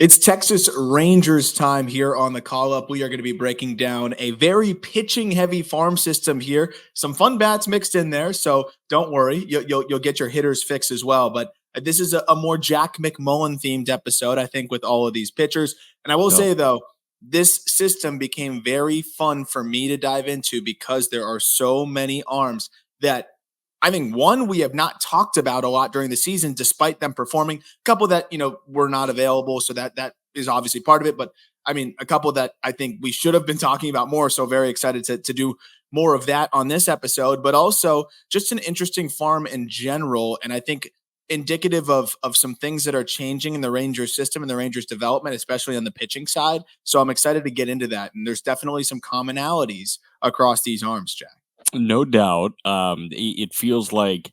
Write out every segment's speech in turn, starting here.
It's Texas Rangers time here on the call up. We are going to be breaking down a very pitching heavy farm system here. Some fun bats mixed in there, so don't worry, you'll get your hitters fix as well. But this is a more Jack McMullen themed episode, I think, with all of these pitchers. And I will say though, this system became very fun for me to dive into because there are so many arms that I think one we have not talked about a lot during the season, despite them performing. A couple that were not available, so that is obviously part of it. But I mean, a couple that I think we should have been talking about more. So very excited to do more of that on this episode. But also just an interesting farm in general, and I think indicative of some things that are changing in the Rangers system and the Rangers development, especially on the pitching side. So I'm excited to get into that, and there's definitely some commonalities across these arms, Jack. No doubt. It feels like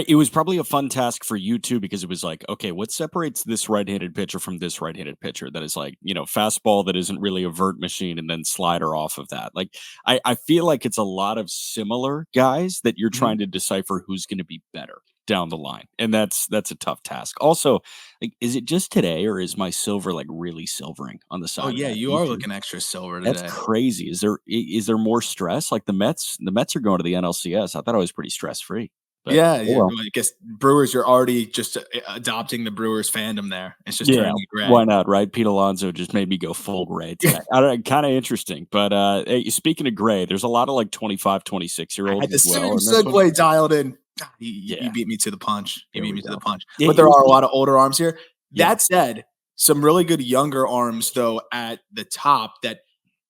it was probably a fun task for you too, because it was like, okay, what separates this right-handed pitcher from this right-handed pitcher that is like, fastball that isn't really a vert machine and then slider off of that. Like, I feel like it's a lot of similar guys that you're trying to decipher who's going to be better down the line. And that's a tough task. Also, like, is it just today or is my silver like really silvering on the side? Oh yeah, you are looking extra silver today. That's crazy. Is there more stress? Like the Mets are going to the NLCS. I thought I was pretty stress free. Yeah. I guess Brewers, you're already just adopting the Brewers fandom there. It's just turning gray. Why not, right? Pete Alonso just made me go full gray today. Kind of interesting. But hey, speaking of gray, there's a lot of like 25, 26-year-olds. I had the same segue dialed in. You beat me to the punch. Yeah, but there are a lot of older arms here. That said, some really good younger arms, though, at the top. That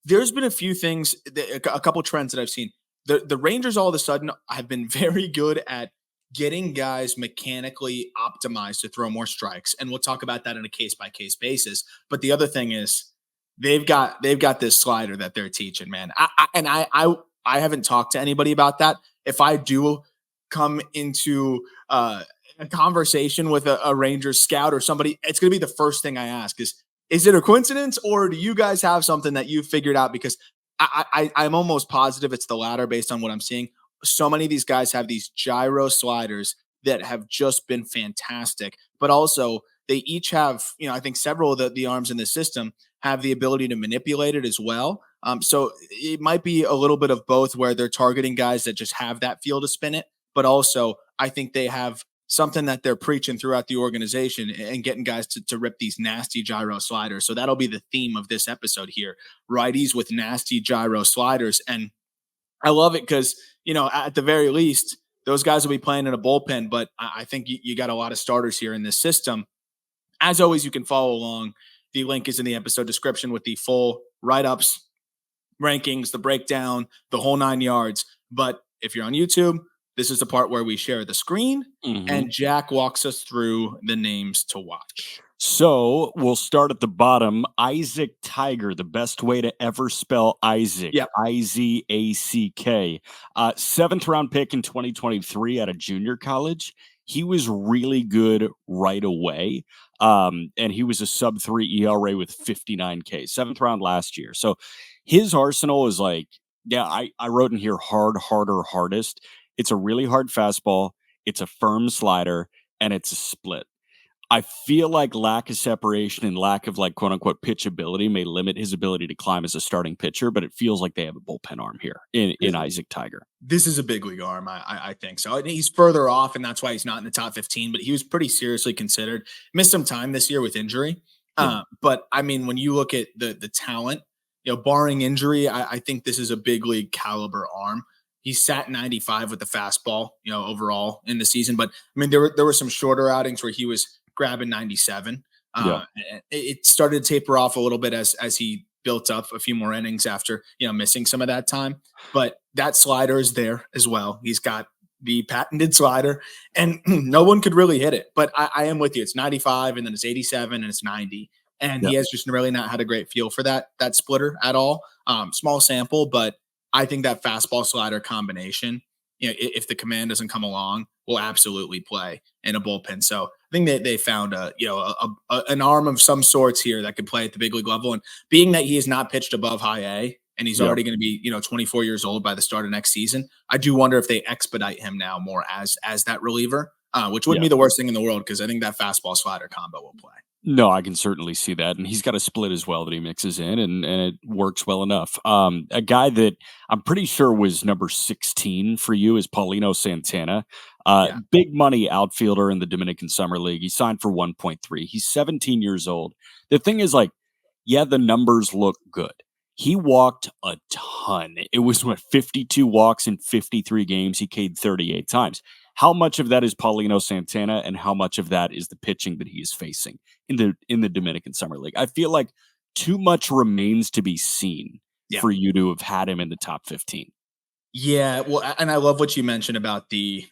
there's been a few things, a couple trends that I've seen. The Rangers all of a sudden have been very good at getting guys mechanically optimized to throw more strikes, and we'll talk about that on a case-by-case basis. But the other thing is they've got this slider that they're teaching, man. I haven't talked to anybody about that. If I do come into a conversation with a Rangers scout or somebody, it's going to be the first thing I ask is it a coincidence, or do you guys have something that you figured out? Because I'm almost positive it's the latter based on what I'm seeing. So many of these guys have these gyro sliders that have just been fantastic, but also they each have, I think several of the arms in the system have the ability to manipulate it as well. So it might be a little bit of both where they're targeting guys that just have that feel to spin it, but also I think they have something that they're preaching throughout the organization and getting guys to rip these nasty gyro sliders. So that'll be the theme of this episode here. Righties with nasty gyro sliders. And I love it because, at the very least, those guys will be playing in a bullpen, but I think you got a lot of starters here in this system. As always, you can follow along. The link is in the episode description with the full write-ups, rankings, the breakdown, the whole 9 yards. But if you're on YouTube, this is the part where we share the screen and Jack walks us through the names to watch. So we'll start at the bottom. Isaac Tiger, the best way to ever spell Isaac. Yep. Izack. 7th round pick in 2023 at a junior college. He was really good right away. And he was a sub-3 ERA with 59 K. 7th round last year. So his arsenal is like, I wrote in here hard, harder, hardest. It's a really hard fastball. It's a firm slider, and it's a split. I feel like lack of separation and lack of like quote unquote pitchability may limit his ability to climb as a starting pitcher, but it feels like they have a bullpen arm here in Isaac Tiger. This is a big league arm, I think so. He's further off, and that's why he's not in the top 15, but he was pretty seriously considered. Missed some time this year with injury. But I mean, when you look at the talent, barring injury, I think this is a big league caliber arm. He sat 95 with the fastball, overall in the season. But I mean, there were some shorter outings where he was grabbing 97. It started to taper off a little bit as he built up a few more innings after, missing some of that time. But that slider is there as well. He's got the patented slider, and no one could really hit it. But I am with you. It's 95, and then it's 87, and it's 90. And he has just really not had a great feel for that splitter at all. Small sample, but I think that fastball slider combination, if the command doesn't come along, will absolutely play in a bullpen. So I think they found an arm of some sorts here that could play at the big league level. And being that he has not pitched above high A, and he's already going to be 24 years old by the start of next season, I do wonder if they expedite him now more as that reliever, which wouldn't be the worst thing in the world, because I think that fastball slider combo will play. No, I can certainly see that, and he's got a split as well that he mixes in, and it works well enough. A guy that I'm pretty sure was number 16 for you is Paulino Santana, Yeah. big money outfielder in the Dominican Summer League. He signed for 1.3. He's 17 years old. The thing is, like, yeah, the numbers look good. He walked a ton. It was what 52 walks in 53 games. He K'd 38 times. How much of that is Paulino Santana, and how much of that is the pitching that he is facing in the Dominican Summer League? I feel like too much remains to be seen Yeah. for you to have had him in the top 15. Yeah. Well, and I love what you mentioned about the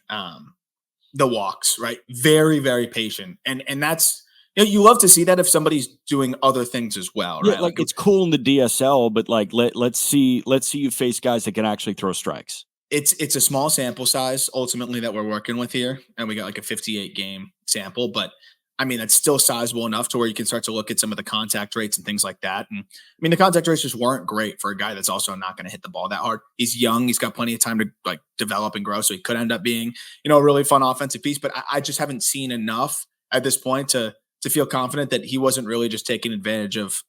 walks, right? Very, very patient. And that's, you love to see that if somebody's doing other things as well, Yeah, right? like Like it's cool in the DSL, but like let's see you face guys that can actually throw strikes. it's a small sample size ultimately that we're working with here, and we got like a 58 game sample, but I mean that's still sizable enough to where you can start to look at some of the contact rates and things like that. And I mean the contact rates just weren't great for a guy that's also not going to hit the ball that hard. He's young, he's got plenty of time to like develop and grow, so he could end up being a really fun offensive piece. But I just haven't seen enough at this point to feel confident that he wasn't really just taking advantage of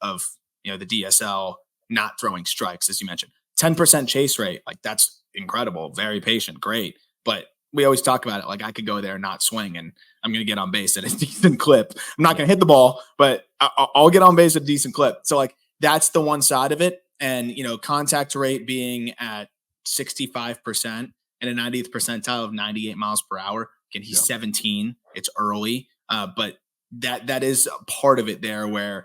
the DSL not throwing strikes, as you mentioned. 10% chase rate, like that's incredible, very patient, great. But we always talk about it like I could go there and not swing, and I'm going to get on base at a decent clip. I'm not going to hit the ball, but I'll get on base at a decent clip. So like that's the one side of it. And contact rate being at 65% and a 90th percentile of 98 miles per hour. Again, he's 17. It's early, but that is a part of it there where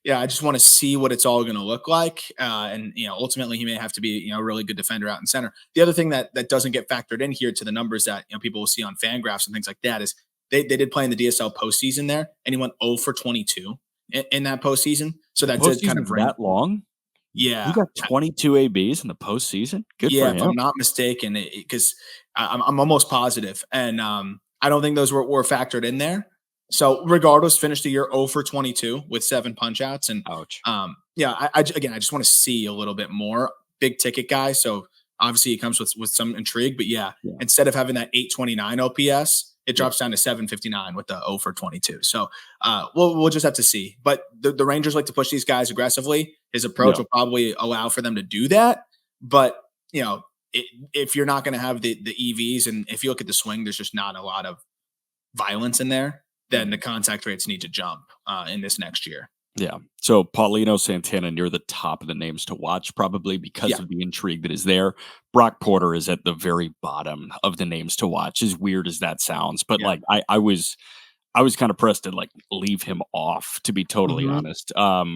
I just want to see what it's all going to look like, and ultimately he may have to be a really good defender out in center. The other thing that doesn't get factored in here to the numbers that people will see on Fangraphs and things like that is they did play in the DSL postseason there, and he went 0 for 22 in that postseason, so that did kind of Postseason's bring. that long? He Yeah. got 22 ABs in the postseason. Good for Yeah, if him. I'm not mistaken, because I'm almost positive, and I don't think those were factored in there. So regardless, finished the year 0 for 22 with 7 punch outs, and Ouch. again, I just want to see a little bit more big ticket guy. So obviously, it comes with some intrigue, but yeah, Yeah. instead of having that 829 OPS, it Yeah. drops down to 759 with the 0 for 22. So we'll just have to see. But the Rangers like to push these guys aggressively. His approach Yeah. will probably allow for them to do that. But if you're not going to have the EVs, and if you look at the swing, there's just not a lot of violence in there, then the contact rates need to jump in this next year. Yeah. So Paulino Santana near the top of the names to watch, probably because Yeah. of the intrigue that is there. Brock Porter is at the very bottom of the names to watch, as weird as that sounds. But Yeah. like I was kind of pressed to like leave him off, to be totally Mhm. honest.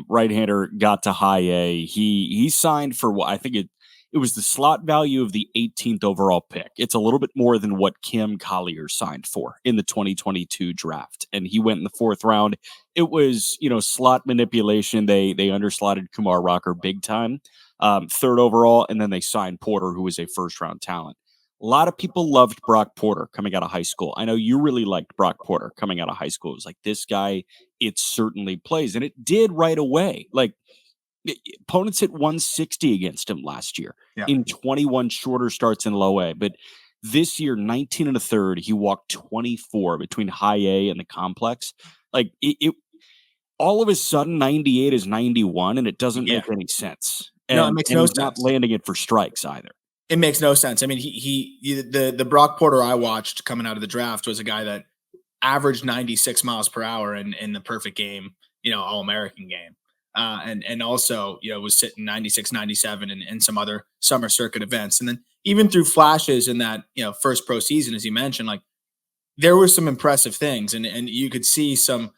Right-hander got to high A. He signed for what I think it was the slot value of the 18th overall pick. It's a little bit more than what Kim Collier signed for in the 2022 draft. And he went in the 4th round. It was, slot manipulation. They underslotted Kumar Rocker big time. 3rd overall, and then they signed Porter, who was a 1st-round talent. A lot of people loved Brock Porter coming out of high school. I know you really liked Brock Porter coming out of high school. It was like, this guy, it certainly plays. And it did right away. Like, opponents hit 160 against him last year Yeah. in 21 shorter starts in low A. But this year, 19 and a third, he walked 24 between high A and the complex. Like, it all of a sudden, 98 is 91, and it doesn't Yeah. make any sense. No, it And makes and no he's not sense. landing it for strikes either. It makes no sense. I mean, the Brock Porter I watched coming out of the draft was a guy that averaged 96 miles per hour in the perfect game, All American game. And also, was sitting 96, 97 in some other summer circuit events. And then even through flashes in that, first pro season, as you mentioned, like there were some impressive things, and you could see some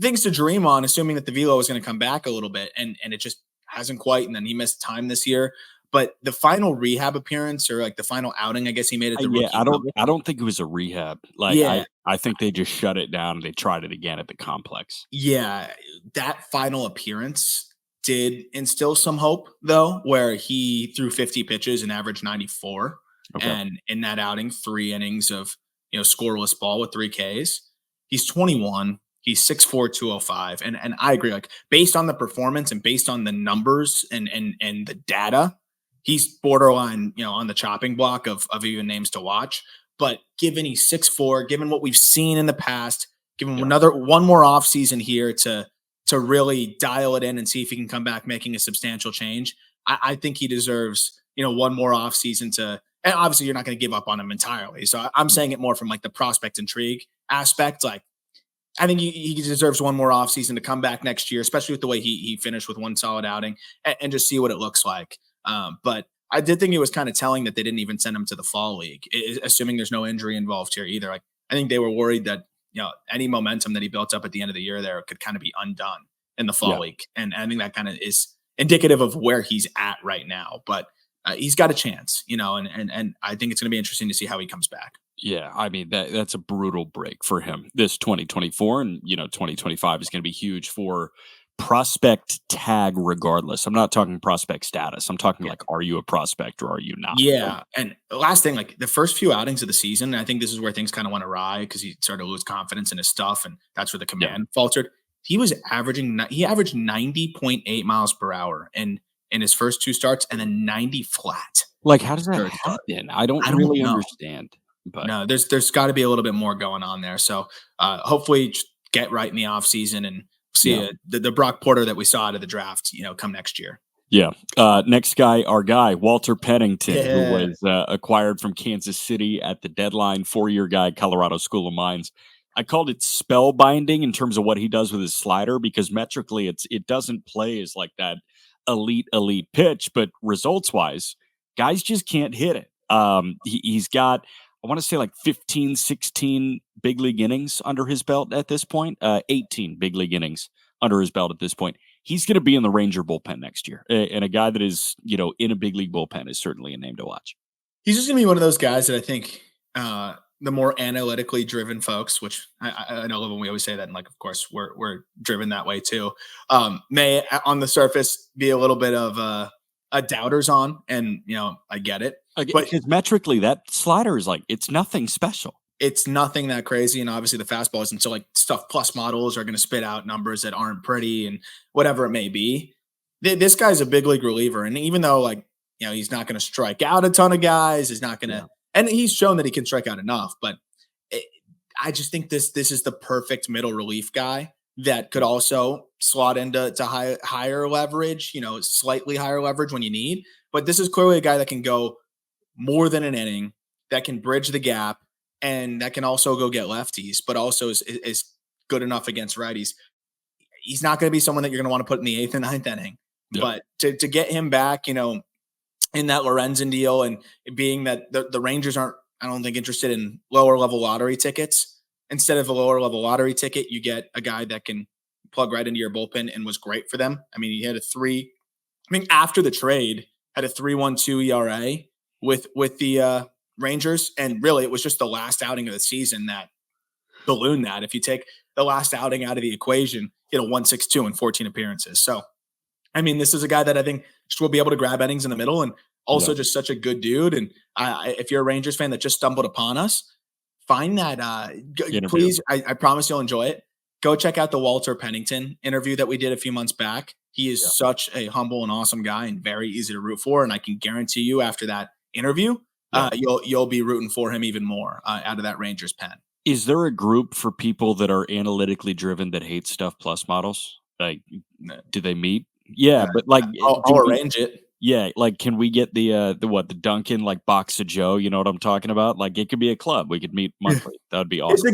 things to dream on, assuming that the velo was going to come back a little bit, and it just hasn't quite. And then he missed time this year. But the final rehab appearance, or like the final outing, I guess he made at the Yeah, rookie I don't level. I don't think it was a rehab. Like, Yeah, I think they just shut it down and they tried it again at the complex. yeah, that final appearance did instill some hope, though, where he threw 50 pitches and averaged 94. Okay. And in that outing, 3 innings of scoreless ball with 3 Ks. He's 21. He's 6'4", 205. And I agree. Like based on the performance and based on the numbers and the data, he's borderline, on the chopping block of even names to watch. But given he's 6'4", given what we've seen in the past, Give him one more off season here to really dial it in and see if he can come back making a substantial change. I think he deserves, one more off season and obviously you're not going to give up on him entirely. So I'm saying it more from like the prospect intrigue aspect. Like, I think he deserves one more offseason to come back next year, especially with the way he finished with one solid outing and just see what it looks like. But I did think it was kind of telling that they didn't even send him to the fall league, assuming there's no injury involved here either. Like, I think they were worried that, any momentum that he built up at the end of the year there could kind of be undone in the fall league. And I think that kind of is indicative of where he's at right now. But he's got a chance, and I think it's going to be interesting to see how he comes back. Yeah, I mean that's a brutal break for him this 2024, and 2025 is going to be huge for prospect tag regardless. I'm not talking prospect status. I'm talking like, are you a prospect or are you not? Yeah, and last thing, like the first few outings of the season, I think this is where things kind of went awry because he started to lose confidence in his stuff, and that's where the command faltered. He averaged 90.8 miles per hour in his first two starts, and then 90 flat. Like, how does that happen? I don't really understand. But no, there's got to be a little bit more going on there. So hopefully get right in the off season and see the Brock Porter that we saw out of the draft, come next year. Yeah. Next guy, our guy, Walter Pennington, who was acquired from Kansas City at the deadline, 4-year guy, Colorado School of Mines. I called it spellbinding in terms of what he does with his slider because metrically it doesn't play as like that elite pitch, but results wise, guys just can't hit it. He's got, I want to say like 15, 16 big league innings under his belt at this point, 18 big league innings under his belt at this point. He's going to be in the Ranger bullpen next year. And a guy that is, in a big league bullpen is certainly a name to watch. He's just going to be one of those guys that I think the more analytically driven folks, which I know when we always say that, and like, of course, we're driven that way too, may on the surface be a little bit of a doubters on, and I get it. But metrically, that slider is like, it's nothing special. It's nothing that crazy. And obviously the fastball isn't. So like stuff plus models are going to spit out numbers that aren't pretty and whatever it may be. This guy's a big league reliever. And even though he's not going to strike out a ton of guys, he's not going to, and he's shown that he can strike out enough, but I just think this is the perfect middle relief guy that could also slot into higher leverage, slightly higher leverage when you need. But this is clearly a guy that can go more than an inning, that can bridge the gap, and that can also go get lefties, but also is good enough against righties. He's not going to be someone that you're going to want to put in the 8th and 9th inning. Yep. But to get him back, in that Lorenzen deal, and being that the Rangers aren't, I don't think, interested in lower level lottery tickets. Instead of a lower level lottery ticket, you get a guy that can plug right into your bullpen and was great for them. I mean, he had after the trade, had a 3.12 ERA with the Rangers, and really it was just the last outing of the season that ballooned that. If you take the last outing out of the equation, 1.62 in 14 appearances. So, I mean, this is a guy that I think just will be able to grab innings in the middle, and also just such a good dude. And if you're a Rangers fan that just stumbled upon us, find that. Please, I promise you'll enjoy it. Go check out the Walter Pennington interview that we did a few months back. He is such a humble and awesome guy and very easy to root for. And I can guarantee you after that interview, you'll be rooting for him even more out of that Rangers pen. Is there a group for people that are analytically driven that hate stuff plus models? Like, do they meet? Yeah, but like, I'll arrange it. Yeah, like, can we get the Duncan like box of Joe? You know what I'm talking about? Like, it could be a club. We could meet monthly. That would be awesome. It's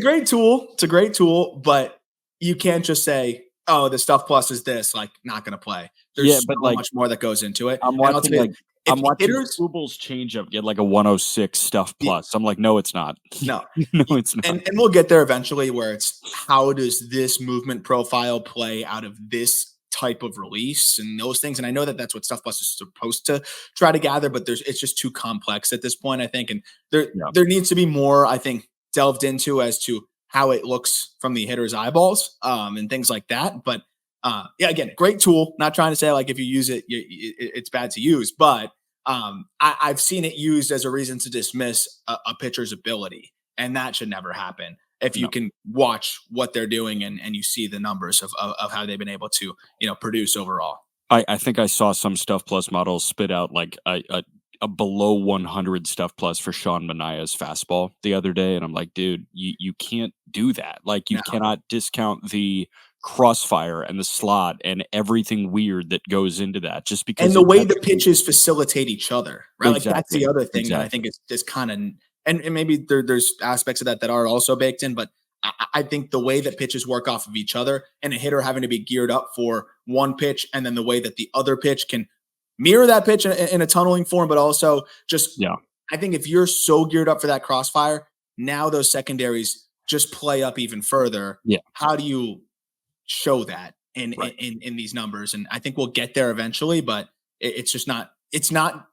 a great tool, but you can't just say, "Oh, the stuff plus is this." Like, not going to play. There's so much more that goes into it. I'm watching Fubal's changeup get like a 106 stuff plus. I'm like, no, it's not. No, no, it's not. And we'll get there eventually, where it's how does this movement profile play out of this type of release and those things. And I know that that's what Stuff Plus is supposed to try to gather, but it's just too complex at this point, I think. And there needs to be more, I think, delved into as to how it looks from the hitter's eyeballs and things like that. But again, great tool. Not trying to say like if you use it, it's bad to use, but I've seen it used as a reason to dismiss a pitcher's ability, and that should never happen. If you can watch what they're doing and you see the numbers of how they've been able to, produce overall. I think I saw some Stuff Plus models spit out like a a below 100 stuff plus for Sean Manaya's fastball the other day, and I'm like, dude, you can't do that. Like, you cannot discount the crossfire and the slot and everything weird that goes into that just because And the way the pitches facilitate each other, right? Like, that's the exactly. other thing that I think is kind of, and maybe there's aspects of that are also baked in, but I think the way that pitches work off of each other and a hitter having to be geared up for one pitch, and then the way that the other pitch can mirror that pitch in a tunneling form, but also just, I think if you're so geared up for that crossfire, now those secondaries just play up even further. How do you show that in these numbers? And I think we'll get there eventually, but it's just not, it's not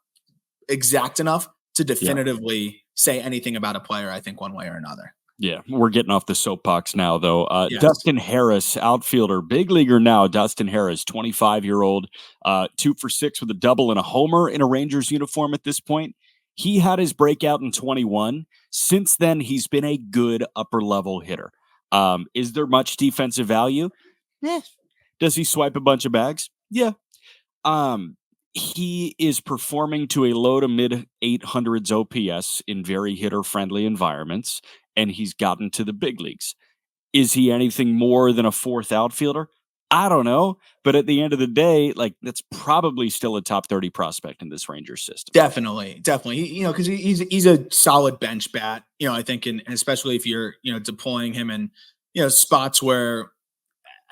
exact enough to definitively say anything about a player, I think, one way or another. Yeah, we're getting off the soapbox now, though. Dustin Harris, outfielder, big leaguer now. Dustin Harris, 25-year-old, 2 for 6 with a double and a homer in a Rangers uniform at this point. He had his breakout in 21. Since then, he's been a good upper-level hitter. Is there much defensive value? Does he swipe a bunch of bags? Yeah. He is performing to a low to mid 800s OPS in very hitter-friendly environments, and he's gotten to the big leagues. Is he anything more than a fourth outfielder? I don't know. But at the end of the day, like, that's probably still a top 30 prospect in this Rangers system. Definitely. Because he's a solid bench bat, I think, and especially if you're, deploying him in, spots where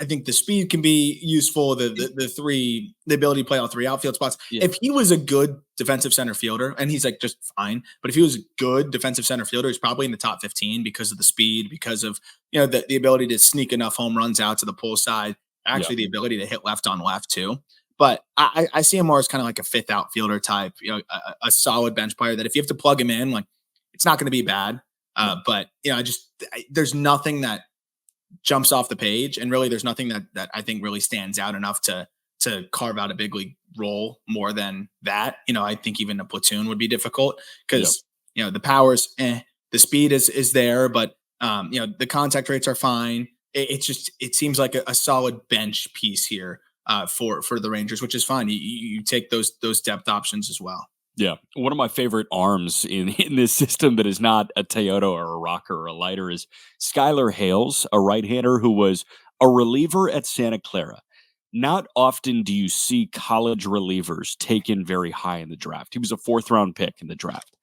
I think the speed can be useful. The ability to play all three outfield spots. If he was a good defensive center fielder, and he's like just fine, but if he was a good defensive center fielder, he's probably in the top 15 because of the speed, because of the ability to sneak enough home runs out to the pull side. Actually, the ability to hit left on left too. But I see him more as kind of like a fifth outfielder type, a solid bench player that if you have to plug him in, like, it's not going to be bad. But there's nothing that jumps off the page, and really there's nothing that I think really stands out enough to carve out a big league role more than that. I think even a platoon would be difficult because the power's the speed is there, but the contact rates are fine. It seems like a solid bench piece here for the Rangers, which is fine. You take those depth options as well. Yeah. One of my favorite arms in this system that is not a Teodo or a Rocker or a lighter is Skylar Hales, a right-hander who was a reliever at Santa Clara. Not often do you see college relievers taken very high in the draft. He was a 4th-round pick in the draft.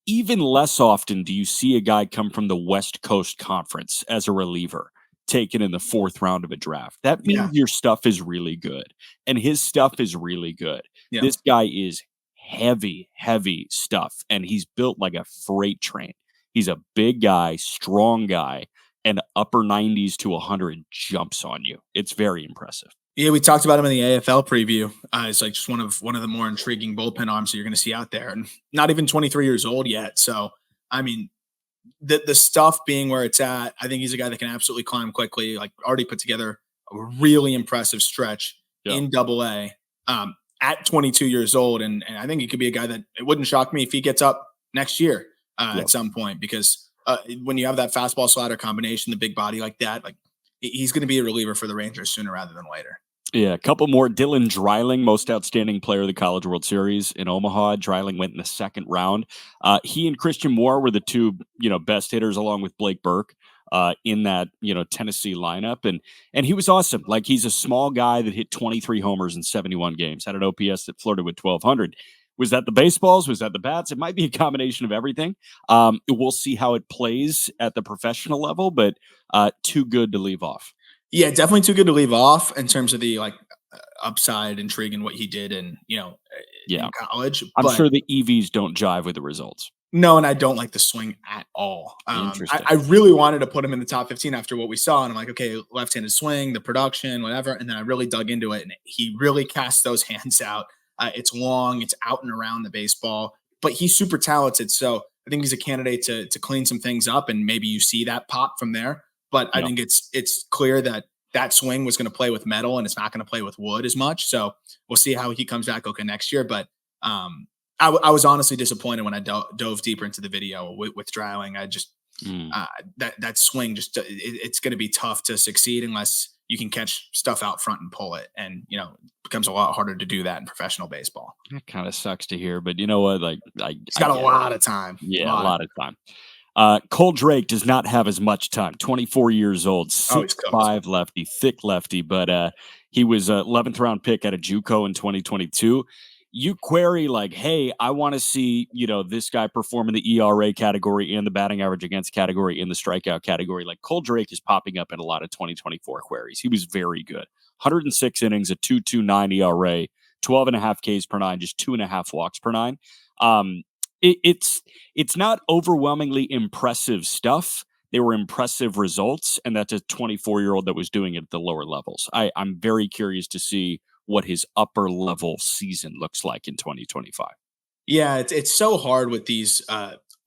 Even less often do you see a guy come from the West Coast Conference as a reliever taken in the 4th round of a draft. That means your stuff is really good, and his stuff is really good. This guy is heavy stuff, and he's built like a freight train. He's a big guy, strong guy, and upper 90s to 100 jumps on you. It's very impressive. Yeah, we talked about him in the AFL preview. It's like just one of the more intriguing bullpen arms that you're going to see out there, and not even 23 years old yet. So, I mean, the stuff being where it's at, I think he's a guy that can absolutely climb quickly. Like, already put together a really impressive stretch in Double-A at 22 years old, and I think he could be a guy that it wouldn't shock me if he gets up next year at some point, because when you have that fastball slider combination, the big body like that, like, he's going to be a reliever for the Rangers sooner rather than later. Yeah, a couple more. Dylan Dreiling, most outstanding player of the College World Series in Omaha. Dreiling went in the 2nd round. He and Christian Moore were the two, best hitters, along with Blake Burke, in that, Tennessee lineup. And he was awesome. Like, he's a small guy that hit 23 homers in 71 games, had an OPS that flirted with 1,200. Was that the baseballs? Was that the bats? It might be a combination of everything. We'll see how it plays at the professional level, but too good to leave off. Yeah, definitely too good to leave off in terms of the upside intrigue in what he did in college. I'm sure the EVs don't jive with the results. No, and I don't like the swing at all. I really wanted to put him in the top 15 after what we saw, and I'm like, okay, left-handed swing, the production, whatever. And then I really dug into it, and he really cast those hands out. It's long, it's out and around the baseball, but he's super talented. So I think he's a candidate to clean some things up, and maybe you see that pop from there. But I think it's clear that swing was going to play with metal, and it's not going to play with wood as much. So we'll see how he comes back next year. But I was honestly disappointed when I dove deeper into the video with Dreiling. I just that swing, just it's going to be tough to succeed unless you can catch stuff out front and pull it. And, it becomes a lot harder to do that in professional baseball. That kind of sucks to hear, but you know what? Like, He's got a lot of time. Yeah, a lot of time. Cole Drake does not have as much time. 24 years old, 6'5" lefty, thick lefty, but he was 11th round pick at a JUCO in 2022. You query like, hey, I want to see, this guy perform in the ERA category and the batting average against category in the strikeout category. Like Cole Drake is popping up in a lot of 2024 queries. He was very good. 106 innings, a 2.29 ERA, 12.5 Ks per nine, just 2.5 walks per nine. It's not overwhelmingly impressive stuff. They were impressive results, and that's a 24-year-old that was doing it at the lower levels. I'm very curious to see what his upper level season looks like in 2025. Yeah, it's so hard with these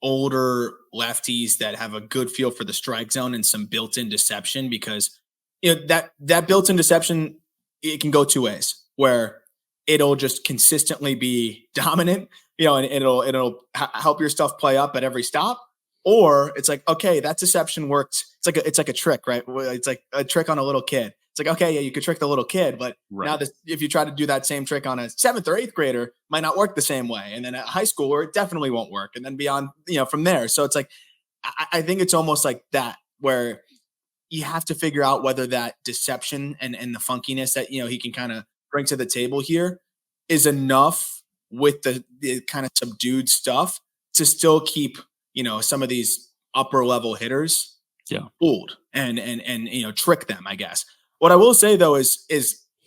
older lefties that have a good feel for the strike zone and some built-in deception, because that built-in deception, it can go two ways, where it'll just consistently be dominant, and it'll help your stuff play up at every stop. Or it's like, okay, that deception worked. It's like a trick, right? It's like a trick on a little kid. It's like, okay, yeah, you could trick the little kid, but now if you try to do that same trick on a 7th or 8th grader, it might not work the same way. And then at high school, where it definitely won't work. And then beyond, from there. So it's like, I think it's almost like that, where you have to figure out whether that deception and the funkiness that, he can kind of bring to the table here is enough with the kind of subdued stuff to still keep, some of these upper level hitters fooled and trick them, I guess. What I will say though is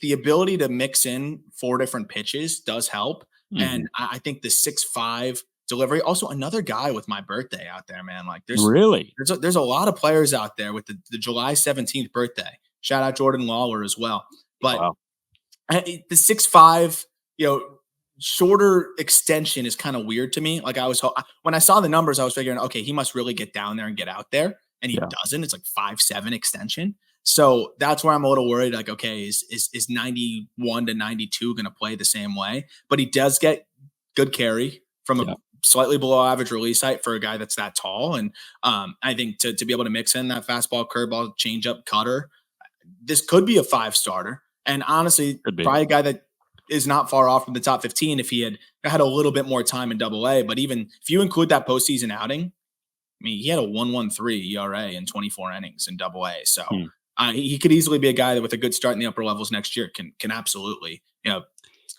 the ability to mix in 4 different pitches does help. Mm-hmm. And I think the 6'5" delivery, also another guy with my birthday out there, man. Like there's a lot of players out there with the July 17th birthday. Shout out Jordan Lawler as well. But the 6'5", shorter extension is kind of weird to me. Like when I saw the numbers, I was figuring, okay, he must really get down there and get out there. And he doesn't. It's like 5'7" extension. So that's where I'm a little worried. Like, okay, is 91 to 92 going to play the same way? But he does get good carry from a slightly below average release height for a guy that's that tall. And I think to be able to mix in that fastball, curveball, changeup, cutter, this could be a 5-starter. And honestly, probably a guy that is not far off from the top 15 if he had a little bit more time in Double-A. But even if you include that postseason outing, I mean, he had a 1.13 ERA in 24 innings in Double-A. So he could easily be a guy that with a good start in the upper levels next year can absolutely,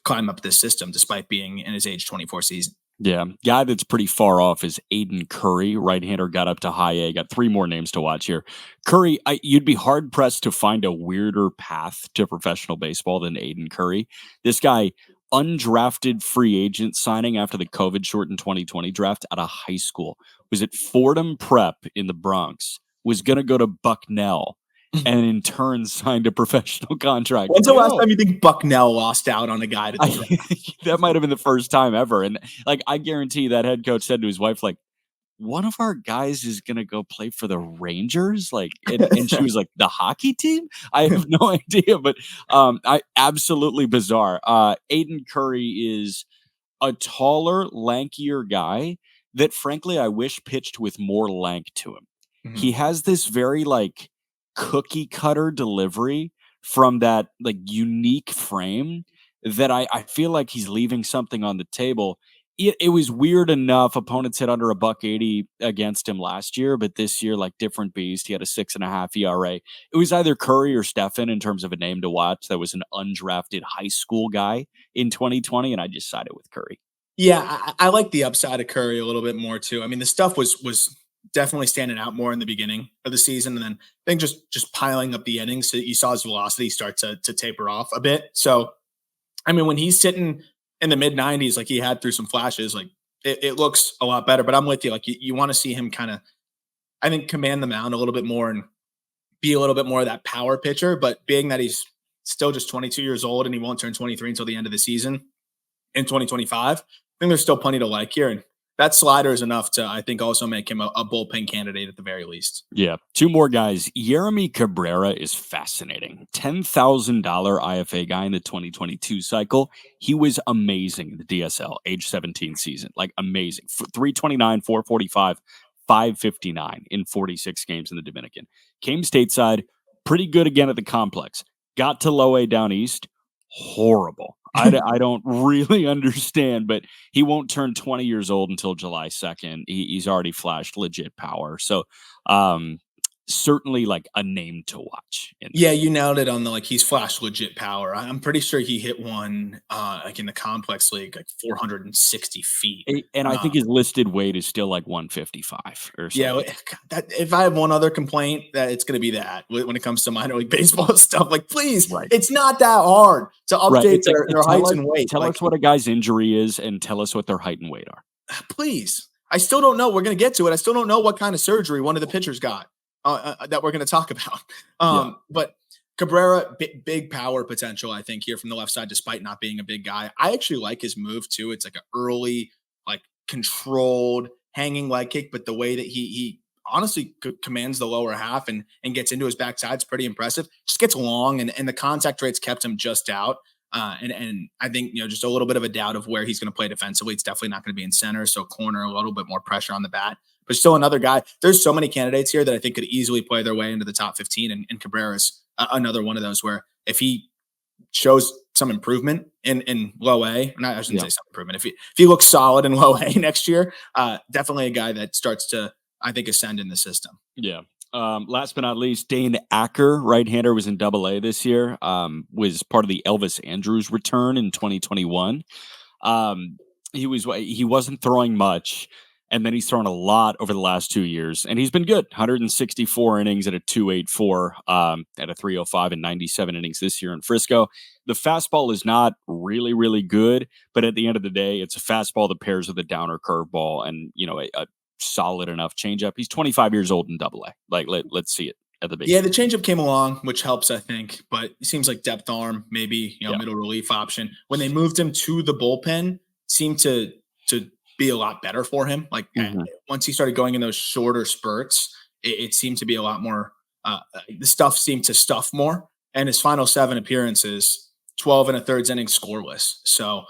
climb up this system despite being in his age 24 season. Yeah. Guy that's pretty far off is Aiden Curry. Right-hander, got up to high A. Got 3 more names to watch here. Curry, you'd be hard-pressed to find a weirder path to professional baseball than Aiden Curry. This guy, undrafted free agent signing after the COVID-shortened 2020 draft out of high school, was at Fordham Prep in the Bronx, was going to go to Bucknell, and in turn signed a professional contract. When's the last time you think Bucknell lost out on a guy? That might have been the first time ever. And I guarantee that head coach said to his wife, one of our guys is going to go play for the Rangers. And she was like, the hockey team? I have no idea, but absolutely bizarre. Aiden Curry is a taller, lankier guy that frankly, I wish pitched with more lank to him. Mm-hmm. He has this very cookie cutter delivery from that unique frame that I feel like he's leaving something on the table. It was weird enough. Opponents hit under a $1.80 against him last year, but this year, different beast. He had a 6.5 ERA. It was either Curry or Stefan in terms of a name to watch. That was an undrafted high school guy in 2020, and I just sided with Curry. Yeah, I like the upside of Curry a little bit more too. I mean, the stuff was definitely standing out more in the beginning of the season, and then I think just piling up the innings, so you saw his velocity start to taper off a bit. So, I mean, when he's sitting in the mid 90s, like he had through some flashes, it looks a lot better. But I'm with you. You want to see him kind of, I think, command the mound a little bit more and be a little bit more of that power pitcher. But being that he's still just 22 years old and he won't turn 23 until the end of the season in 2025, I think there's still plenty to like here. And that slider is enough to, I think, also make him a bullpen candidate at the very least. Yeah. 2 more guys. Yeremy Cabrera is fascinating. $10,000 IFA guy in the 2022 cycle. He was amazing in the DSL age 17 season. Amazing. 329, 445, 559 in 46 games in the Dominican. Came stateside, pretty good again at the complex. Got to low A down east, horrible. I don't really understand, but he won't turn 20 years old until July 2nd. He's already flashed legit power. So certainly like a name to watch. Yeah, you nailed it on the he's flashed legit power. I'm pretty sure he hit one like in the complex league, like 460 feet. And I think his listed weight is still like 155 or something. Yeah, if I have one other complaint, that it's going to be that when it comes to minor league baseball stuff, please, it's not that hard to update their heights and weight. Tell us what a guy's injury is and tell us what their height and weight are. Please. I still don't know. We're going to get to it. I still don't know what kind of surgery one of the pitchers got that we're going to talk about. But Cabrera, big power potential, I think, here from the left side, despite not being a big guy. I actually like his move, too. It's like an early, controlled hanging leg kick, but the way that he honestly commands the lower half and gets into his backside is pretty impressive. Just gets long, and the contact rates kept him just out. And I think, just a little bit of a doubt of where he's going to play defensively. It's definitely not going to be in center, so corner, a little bit more pressure on the bat. But still another guy. There's so many candidates here that I think could easily play their way into the top 15, and Cabrera's another one of those where if he shows some improvement in low A, and I shouldn't say some improvement, if he looks solid in low A next year, definitely a guy that starts to, I think, ascend in the system. Yeah. Last but not least, Dane Acker, right-hander, was in Double-A this year. Was part of the Elvis Andrews return in 2021. He wasn't throwing much, and then he's thrown a lot over the last 2 years, and he's been good. 164 innings at a 2.84, at a 3.05, and 97 innings this year in Frisco. The fastball is not really, really good, but at the end of the day, it's a fastball that pairs with a downer curveball and a solid enough changeup. He's 25 years old in Double-A. Let's see it at the beginning. Yeah, the changeup came along, which helps, I think, but it seems like depth arm, maybe middle relief option. When they moved him to the bullpen, seemed to be a lot better for him. Once he started going in those shorter spurts, it seemed to be a lot more. The stuff seemed to stuff more, and his final 7 appearances, 12 and a thirds innings scoreless. So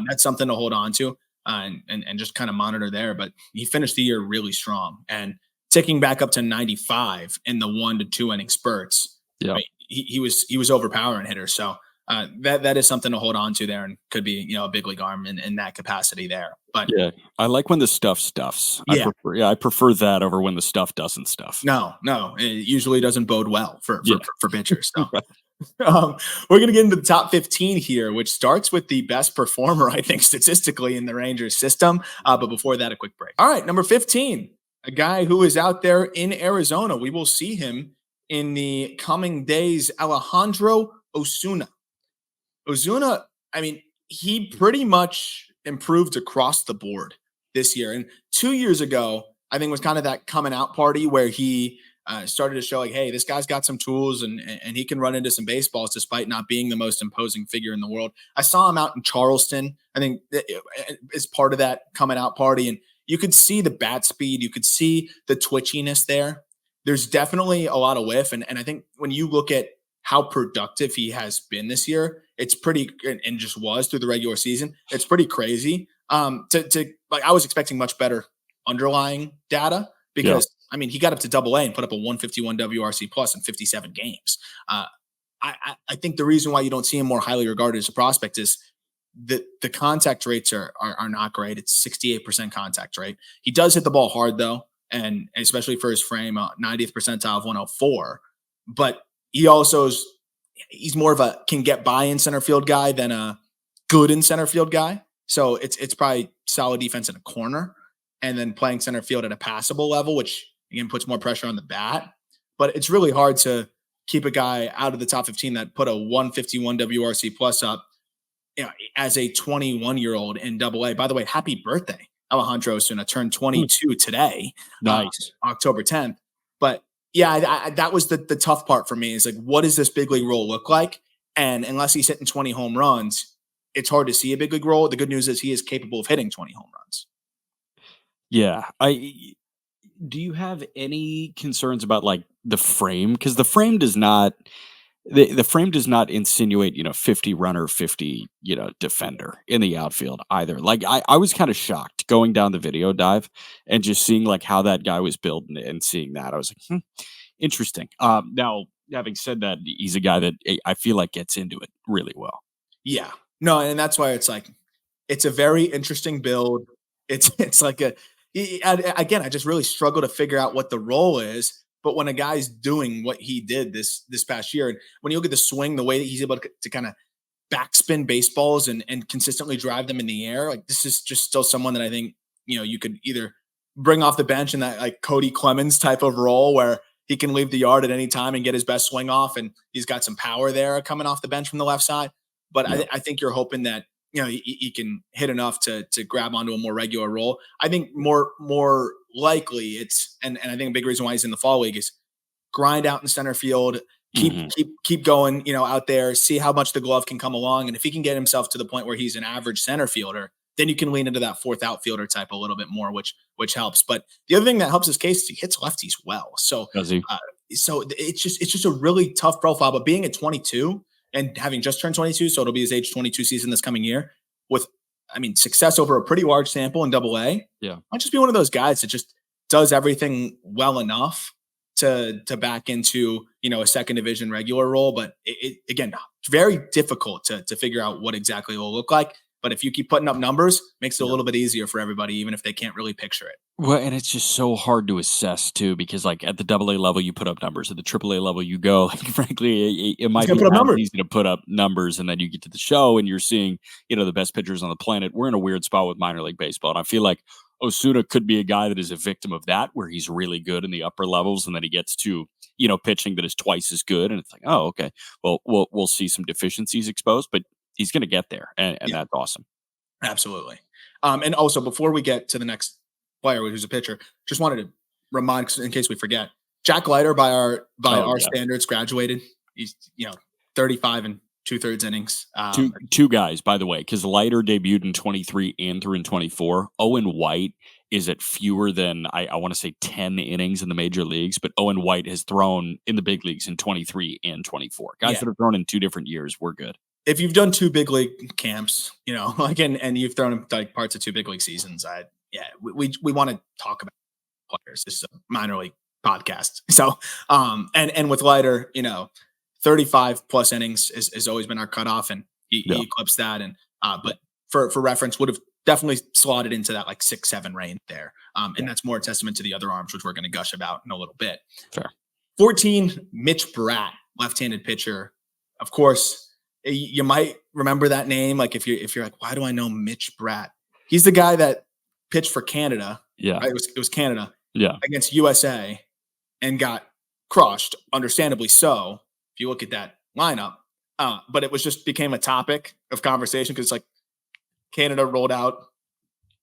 that's something to hold on to. And just kind of monitor there. But he finished the year really strong and ticking back up to 95 in the 1 to 2 inning spurts. Yeah, right? He was overpowering hitters. So that is something to hold on to there, and could be a big league arm in that capacity there. But yeah, I like when the stuff stuffs. I prefer that over when the stuff doesn't stuff. No, it usually doesn't bode well for pitchers. So. We're going to get into the top 15 here, which starts with the best performer, I think, statistically in the Rangers system. But before that, a quick break. All right, number 15, a guy who is out there in Arizona. We will see him in the coming days, Alejandro Osuna. Osuna, I mean, he pretty much improved across the board this year. And 2 years ago, I think was kind of that coming out party where he started to show hey, this guy's got some tools and he can run into some baseballs despite not being the most imposing figure in the world. I saw him out in Charleston. I think as part of that coming out party, and you could see the bat speed. You could see the twitchiness there. There's definitely a lot of whiff. And I think when you look at how productive he has been this year, it's pretty, and just was through the regular season, it's pretty crazy. I was expecting much better underlying data because I mean, he got up to Double-A and put up a 151 WRC plus in 57 games. I think the reason why you don't see him more highly regarded as a prospect is that the contact rates are not great. It's 68% contact rate. He does hit the ball hard though, and especially for his frame, 90th percentile of 104. But he also he's more of a can get by in center field guy than a good in center field guy. So it's probably solid defense in a corner, and then playing center field at a passable level, which again puts more pressure on the bat. But it's really hard to keep a guy out of the top 15 that put a 151 WRC plus up, as a 21-year-old in Double-A. By the way, happy birthday, Alejandro Osuna, turned 22 today. Nice. October 10th. But yeah, that was the tough part for me, is what does this big league role look like? And unless he's hitting 20 home runs, it's hard to see a big league role. The good news is he is capable of hitting 20 home runs. Yeah. Do you have any concerns about the frame? Because the frame does not insinuate 50 runner, 50 defender in the outfield either. I was kind of shocked going down the video dive and just seeing how that guy was built and seeing that. I was like, interesting. Now having said that, he's a guy that I feel like gets into it really well. Yeah. No, and that's why it's a very interesting build. It's like again, I just really struggle to figure out what the role is. But when a guy's doing what he did this past year, and when you look at the swing, the way that he's able to kind of backspin baseballs and consistently drive them in the air, like this is just still someone that I think you could either bring off the bench in that like Cody Clemens type of role where he can leave the yard at any time and get his best swing off, and he's got some power there coming off the bench from the left side. But Yeah. I think you're hoping that he can hit enough to grab onto a more regular role. I think more likely and I think a big reason why he's in the fall league is grind out in center field, keep going, out there, see how much the glove can come along, and if he can get himself to the point where he's an average center fielder, then you can lean into that fourth outfielder type a little bit more, which helps. But the other thing that helps his case is he hits lefties well. So Does he? So it's just a really tough profile. But being at 22 and having just turned 22, so it'll be his age 22 season this coming year, with success over a pretty large sample in AA. Yeah, might just be one of those guys that just does everything well enough to back into a second division regular role. But it again, it's very difficult to figure out what exactly it will look like. But if you keep putting up numbers, makes it a little bit easier for everybody, even if they can't really picture it. Well, and it's just so hard to assess too, because like at the AA level, you put up numbers. At the AAA level, you go. Like, frankly, it might be easy to put up numbers, and then you get to the show and you're seeing, the best pitchers on the planet. We're in a weird spot with minor league baseball, and I feel like Osuna could be a guy that is a victim of that, where he's really good in the upper levels, and then he gets to pitching that is twice as good, and it's like, oh, okay, well, we'll see some deficiencies exposed, but he's going to get there, and that's awesome. Absolutely. And also, before we get to the next player who's a pitcher, just wanted to remind, in case we forget, Jack Leiter by our standards graduated. He's 35 and 2/3 innings. Two guys, by the way, because Leiter debuted in 23 and threw in 24. Owen White is at fewer than I want to say 10 innings in the major leagues, but Owen White has thrown in the big leagues in 23 and 24. Guys that have thrown in 2 different years, we're good. If you've done 2 big league camps, and you've thrown like parts of 2 big league seasons, we want to talk about players. This is a minor league podcast. So, and with Leiter, 35 plus innings has always been our cutoff, and he eclipsed that. And, but for reference, would have definitely slotted into that like 6-7 range there. And that's more a testament to the other arms, which we're going to gush about in a little bit. Fair. 14, Mitch Bratt, left-handed pitcher. Of course, you might remember that name. Like if you're like, why do I know Mitch Bratt? He's the guy that pitched for Canada. Yeah. Right? It was Canada. Yeah. Against USA and got crushed, understandably so, if you look at that lineup. But it just became a topic of conversation because like Canada rolled out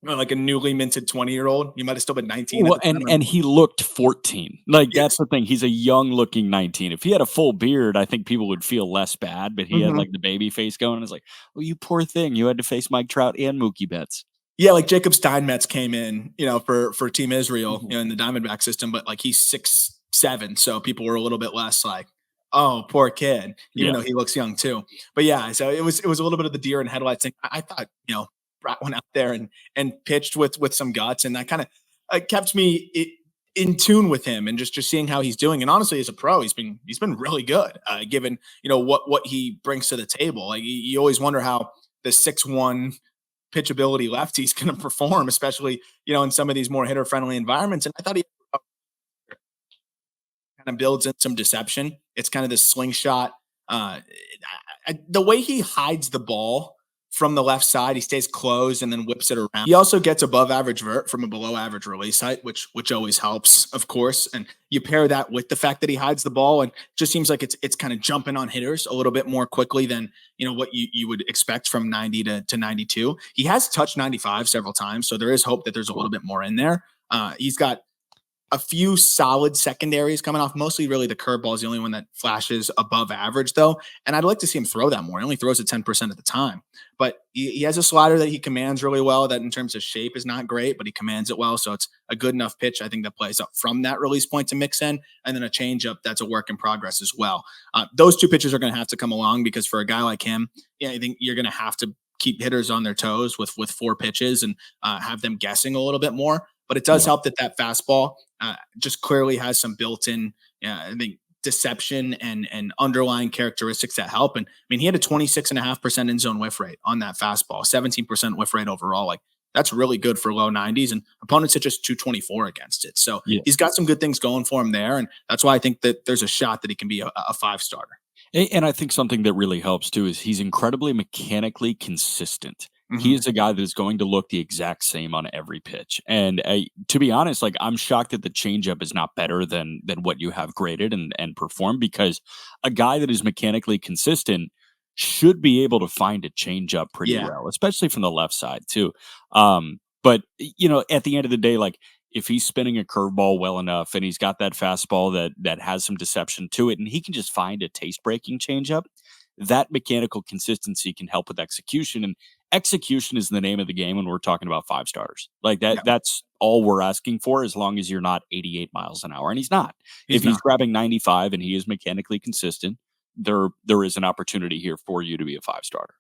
like a newly minted 20-year-old. He might have still been 19. Well, and he looked 14. Like that's the thing. He's a young looking 19. If he had a full beard, I think people would feel less bad. But he had like the baby face going. It's like, oh, you poor thing. You had to face Mike Trout and Mookie Betts. Yeah, like Jacob Steinmetz came in, for Team Israel, in the Diamondback system, but like he's 6'7", so people were a little bit less like, oh, poor kid, even though he looks young too. But yeah, so it was a little bit of the deer in headlights thing. I thought, Bratt went out there and pitched with some guts, and that kind of kept me in tune with him and just seeing how he's doing. And honestly, as a pro, he's been really good, given what he brings to the table. Like you always wonder how the 6'1" pitchability lefty's going to perform, especially in some of these more hitter friendly environments. And I thought he kind of builds in some deception. It's kind of this slingshot. The way he hides the ball from the left side, he stays closed and then whips it around. He also gets above average vert from a below average release height, which always helps, of course. And you pair that with the fact that he hides the ball, and just seems like it's kind of jumping on hitters a little bit more quickly than what you would expect from 90 to 92. He has touched 95 several times, so there is hope that there's a little bit more in there. He's got a few solid secondaries coming off. Mostly really the curveball is the only one that flashes above average though. And I'd like to see him throw that more. He only throws it 10% of the time, but he has a slider that he commands really well, that in terms of shape is not great, but he commands it well. So it's a good enough pitch, I think, that plays up from that release point to mix in, and then a changeup that's a work in progress as well. Those 2 pitches are going to have to come along, because for a guy like him, I think you're going to have to keep hitters on their toes with 4 pitches and have them guessing a little bit more. But it does help that fastball just clearly has some built-in, I think, deception and underlying characteristics that help. And I mean, he had a 26.5% in zone whiff rate on that fastball, 17% whiff rate overall. Like that's really good for low 90s, and opponents hit just 224 against it. So Yeah. he's got some good things going for him there. And that's why I think that there's a shot that he can be a 5-starter. And I think something that really helps too is he's incredibly mechanically consistent. He Mhm. is a guy that is going to look the exact same on every pitch. And to be honest, like I'm shocked that the changeup is not better than what you have graded and performed, because a guy that is mechanically consistent should be able to find a changeup pretty Yeah. well, especially from the left side too. But at the end of the day, like if he's spinning a curveball well enough and he's got that fastball that has some deception to it, and he can just find a taste breaking changeup, that mechanical consistency can help with execution. And execution is the name of the game when we're talking about 5-starters. Like Yeah. that's all we're asking for, as long as you're not 88 miles an hour. And he's not. He's If he's not. grabbing 95 and he is mechanically consistent, there is an opportunity here for you to be a 5-starter.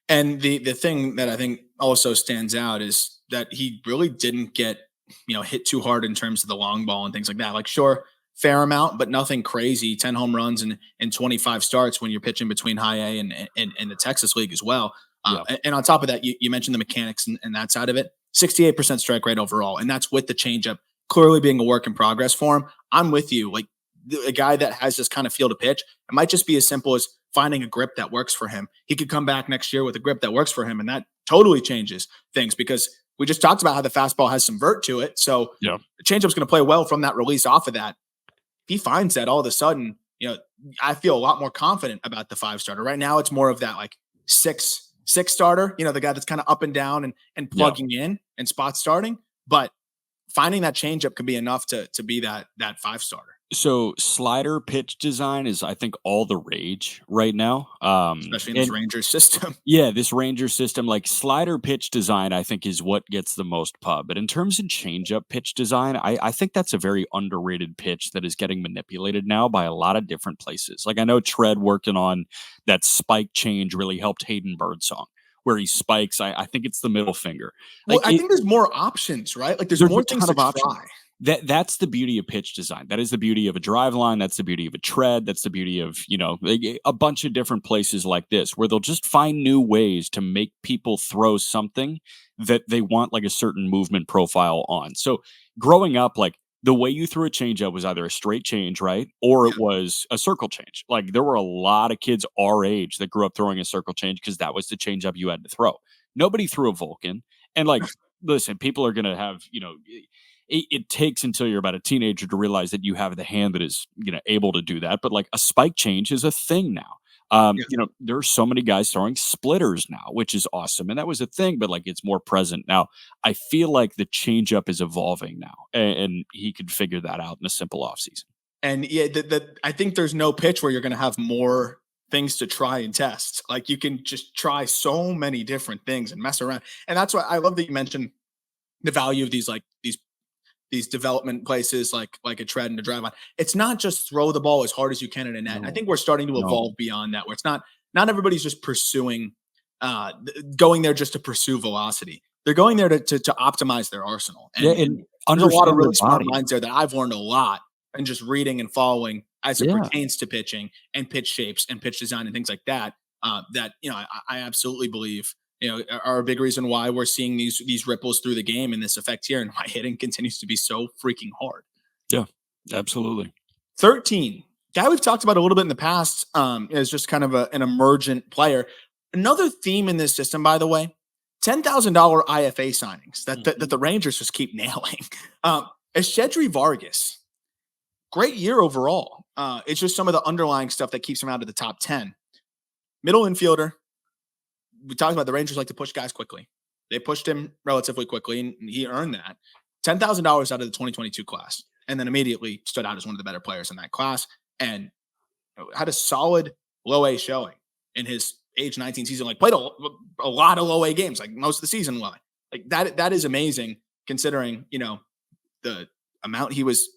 And the thing that I think also stands out is that he really didn't get, hit too hard in terms of the long ball and things like that. Like, sure, fair amount, but nothing crazy. 10 home runs and 25 starts when you're pitching between high A and the Texas League as well. And on top of that, you mentioned the mechanics and that side of it. 68% strike rate overall, and that's with the changeup clearly being a work in progress for him. I'm with you. Like a guy that has this kind of feel to pitch, it might just be as simple as finding a grip that works for him. He could come back next year with a grip that works for him, and that totally changes things, because we just talked about how the fastball has some vert to it. So Yeah. the changeup's going to play well from that release off of that. If he finds that, all of a sudden, I feel a lot more confident about the 5-starter. Right now, it's more of that like six starter, the guy that's kind of up and down and plugging in and spot starting. But finding that changeup can be enough to be that 5-starter. So slider pitch design is, I think, all the rage right now. Especially in this Rangers system. Yeah, this Ranger system, like slider pitch design, I think is what gets the most pub. But in terms of changeup pitch design, I think that's a very underrated pitch that is getting manipulated now by a lot of different places. Like I know Tread working on that spike change really helped Hayden Birdsong, where he spikes. I think it's the middle finger. Well, Like I think there's more options, right? Like there's more a things ton to of options. try. That's the beauty of pitch design. That is the beauty of a drive line. That's the beauty of a tread. That's the beauty of, a bunch of different places like this, where they'll just find new ways to make people throw something that they want, like a certain movement profile on. So growing up, like the way you threw a changeup was either a straight change, right? Or it was a circle change. Like there were a lot of kids our age that grew up throwing a circle change because that was the changeup you had to throw. Nobody threw a Vulcan. And like, listen, people are going to have, it takes until you're about a teenager to realize that you have the hand that is, able to do that. But like a spike change is a thing now. There are so many guys throwing splitters now, which is awesome. And that was a thing, but like it's more present now. I feel like the changeup is evolving now, and he could figure that out in a simple offseason. And yeah, I think there's no pitch where you're going to have more things to try and test. Like you can just try so many different things and mess around. And that's why I love that you mentioned the value of these development places like a tread and a drive line. It's not just throw the ball as hard as you can in a net. No. I think we're starting to No. evolve beyond that, where it's not everybody's just pursuing going there just to pursue velocity. They're going there to optimize their arsenal. And there's a lot of really smart minds there that I've learned a lot and just reading and following as it pertains to pitching and pitch shapes and pitch design and things like that. I absolutely believe are a big reason why we're seeing these ripples through the game and this effect here, and why hitting continues to be so freaking hard. Yeah, absolutely. 13, guy we've talked about a little bit in the past, is just kind of an emergent player. Another theme in this system, by the way, $10,000 IFA signings that the Rangers just keep nailing. Echedry Vargas, great year overall. It's just some of the underlying stuff that keeps him out of the top 10. Middle infielder. We talked about the Rangers like to push guys quickly. They pushed him relatively quickly, and he earned that. $10,000 out of the 2022 class, and then immediately stood out as one of the better players in that class, and had a solid low A showing in his age 19 season. Like played a lot of low A games, like most of the season. Like that is amazing considering the amount he was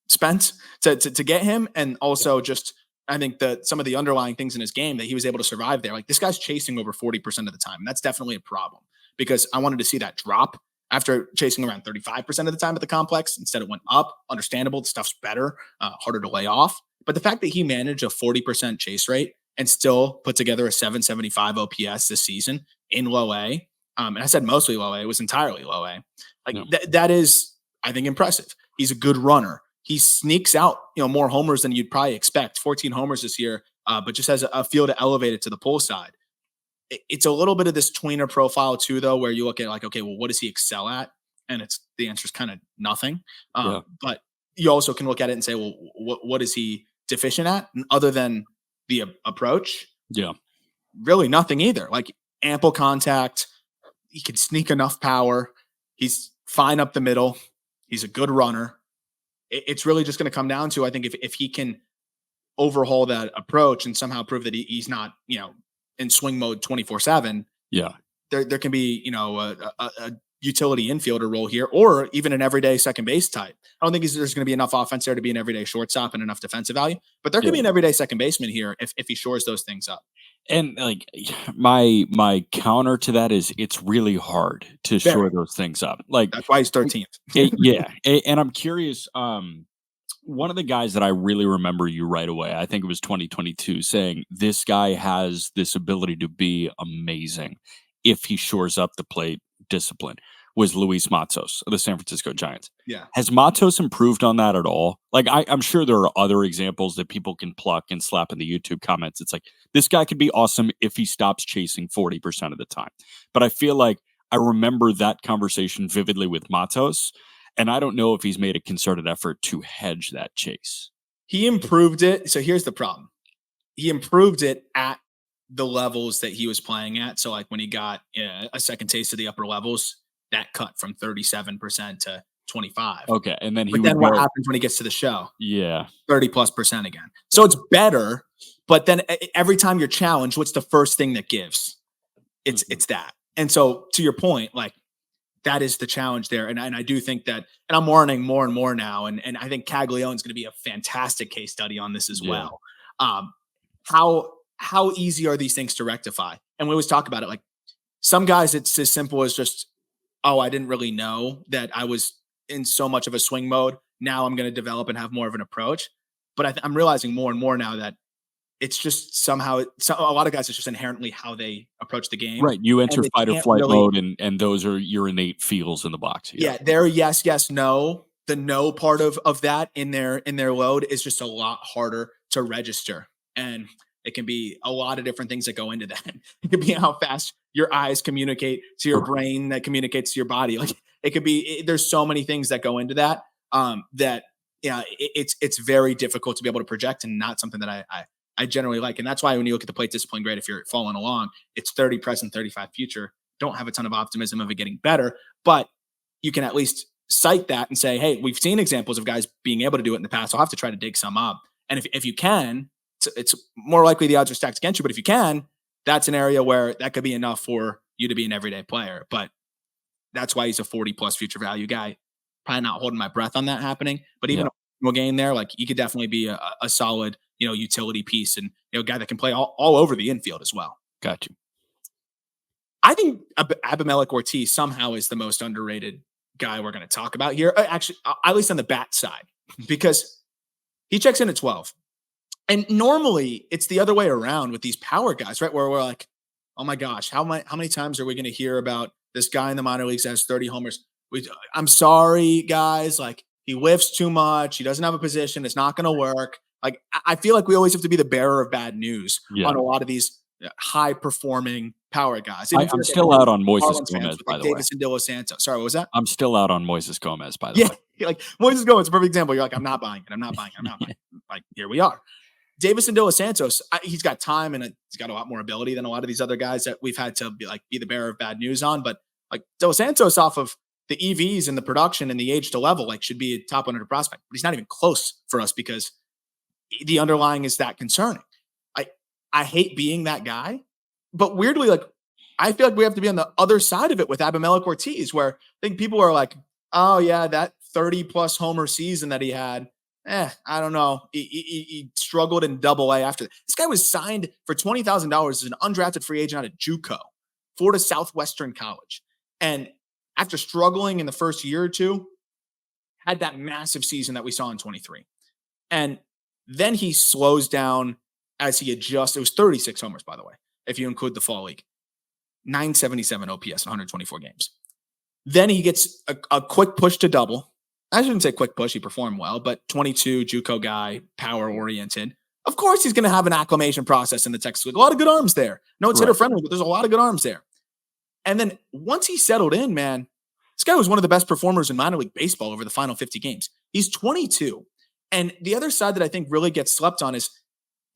spent to get him, and also just. I think that some of the underlying things in his game that he was able to survive there, like this guy's chasing over 40% of the time. And that's definitely a problem, because I wanted to see that drop after chasing around 35% of the time at the complex. Instead, it went up. Understandable. The stuff's better, harder to lay off. But the fact that he managed a 40% chase rate and still put together a 775 OPS this season in low A, and I said mostly low A, it was entirely low A. Like that is, I think, impressive. He's a good runner. He sneaks out, more homers than you'd probably expect. 14 homers this year, but just has a feel to elevate it to the pull side. It's a little bit of this tweener profile too, though, where you look at like, okay, well, what does he excel at? And the answer is kind of nothing. But you also can look at it and say, well, what is he deficient at? And other than the approach, really nothing either. Like ample contact, he can sneak enough power. He's fine up the middle. He's a good runner. It's really just going to come down to, I think, if he can overhaul that approach and somehow prove that he's not, in swing mode 24/7. There can be, a utility infielder role here, or even an everyday second base type. I don't think there's going to be enough offense there to be an everyday shortstop and enough defensive value, but there could be an everyday second baseman here if he shores those things up. And like my counter to that is it's really hard to shore those things up. Like that's why he's 13th. And I'm curious. One of the guys that I really remember you right away, I think it was 2022, saying this guy has this ability to be amazing if he shores up the plate discipline, was Luis Matos of the San Francisco Giants. Has Matos improved on that at all? Like I'm sure there are other examples that people can pluck and slap in the YouTube comments. It's like, this guy could be awesome if he stops chasing 40% of the time. But I feel like I remember that conversation vividly with Matos. And I don't know if he's made a concerted effort to hedge that chase. He improved it. So here's the problem. He improved it at the levels that he was playing at. So like when he got a second taste of the upper levels, that cut from 37% to 25. Okay. And then what happens when he gets to the show? 30+% again. So it's better. But then every time you're challenged, what's the first thing that gives? It's that. And so to your point, like, that is the challenge there. And I do think that, and I'm learning more and more now. And I think Caglione is going to be a fantastic case study on this as well. How easy are these things to rectify? And we always talk about it. Like some guys, it's as simple as just, I didn't really know that I was in so much of a swing mode. Now I'm going to develop and have more of an approach. But I'm realizing more and more now that it's just somehow a lot of guys, it's just inherently how they approach the game. Right. You enter fight or flight mode and those are your innate feels in the box. They're yes, no. The no part of that in their load is just a lot harder to register. And it can be a lot of different things that go into that. It could be how fast your eyes communicate to your brain that communicates to your body. Like it could be, there's so many things that go into that, it's very difficult to be able to project and not something that I generally like. And that's why when you look at the plate discipline grade, if you're following along, it's 30 present, 35 future. Don't have a ton of optimism of it getting better, but you can at least cite that and say, hey, we've seen examples of guys being able to do it in the past. I'll have to try to dig some up. And if you can, it's more likely the odds are stacked against you. But if you can, that's an area where that could be enough for you to be an everyday player. But that's why he's a 40+ future value guy. Probably not holding my breath on that happening, but even a game there, like you could definitely be a solid, utility piece and a guy that can play all over the infield as well. Got you. I think Abimelec Ortiz somehow is the most underrated guy we're going to talk about here. Actually, at least on the bat side, because he checks in at 12. And normally it's the other way around with these power guys, right? Where we're like, oh my gosh, how many times are we going to hear about this guy in the minor leagues that has 30 homers? I'm sorry, guys. Like he lifts too much. He doesn't have a position. It's not going to work. Like I feel like we always have to be the bearer of bad news on a lot of these high performing power guys. I'm still out on Moises Gomez, by the way. Davis and Dilo Santos. Sorry, what was that? I'm still out on Moises Gomez, by the way. Yeah, like Moises Gomez is a perfect example. You're like, I'm not buying it. Like, here we are. Davis and Dilo Santos, he's got time and he's got a lot more ability than a lot of these other guys that we've had to be the bearer of bad news on. But like Dilo Santos off of the EVs and the production and the age to level, like should be a top 100 prospect. But he's not even close for us because the underlying is that concerning. I hate being that guy, but weirdly, like I feel like we have to be on the other side of it with Abimelec Ortiz, where I think people are like, oh yeah, that 30+ homer season that he had. I don't know. He struggled in Double-A after that. This guy was signed for $20,000 as an undrafted free agent out of JUCO, Florida Southwestern College. And after struggling in the first year or two, had that massive season that we saw in 23. And Then he slows down as he adjusts. It was 36 homers, by the way, if you include the fall league. 977 OPS in 124 games. Then he gets a quick push to double. I shouldn't say quick push. He performed well, but 22, JUCO guy, power oriented. Of course, he's going to have an acclimation process in the Texas League. A lot of good arms there. No, it's hitter friendly, but there's a lot of good arms there. And then once he settled in, man, this guy was one of the best performers in minor league baseball over the final 50 games. He's 22. And the other side that I think really gets slept on is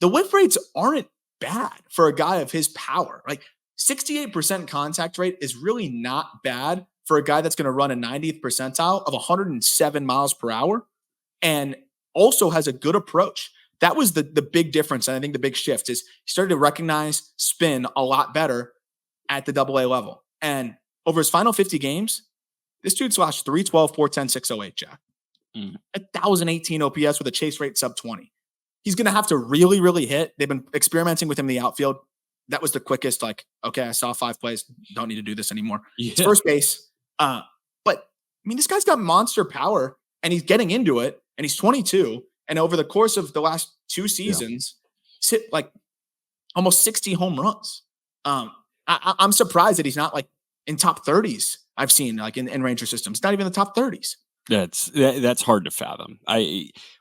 the whiff rates aren't bad for a guy of his power. Like 68% contact rate is really not bad for a guy that's going to run a 90th percentile of 107 miles per hour and also has a good approach. That was the big difference. And I think the big shift is he started to recognize spin a lot better at the AA level. And over his final 50 games, this dude slashed 312, 410, 608, Jack. 1,018 OPS with a chase rate sub 20. He's going to have to really, really hit. They've been experimenting with him in the outfield. That was the quickest, like, okay, I saw 5 plays. Don't need to do this anymore. Yeah. It's first base. But, I mean, this guy's got monster power, and he's getting into it, and he's 22. And over the course of the last 2 seasons, hit like almost 60 home runs. I'm surprised that he's not like in top 30s. I've seen like in Ranger systems, not even the top 30s. That's hard to fathom.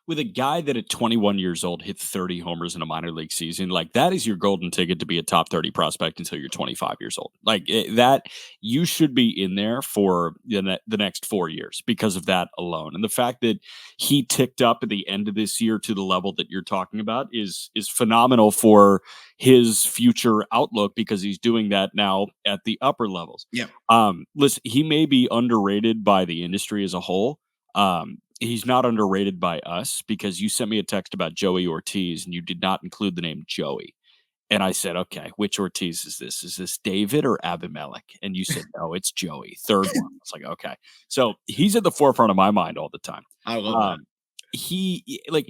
With a guy that at 21 years old hit 30 homers in a minor league season, like that is your golden ticket to be a top 30 prospect until you're 25 years old. Like that, you should be in there for the next 4 years because of that alone. And the fact that he ticked up at the end of this year to the level that you're talking about is phenomenal for his future outlook because he's doing that now at the upper levels. Yeah. Listen, he may be underrated by the industry as a whole. He's not underrated by us because you sent me a text about Joey Ortiz and you did not include the name Joey. And I said, okay, which Ortiz is this? Is this David or Abimelec? And you said, no, it's Joey. Third one. It's like, okay. So he's at the forefront of my mind all the time. I love that.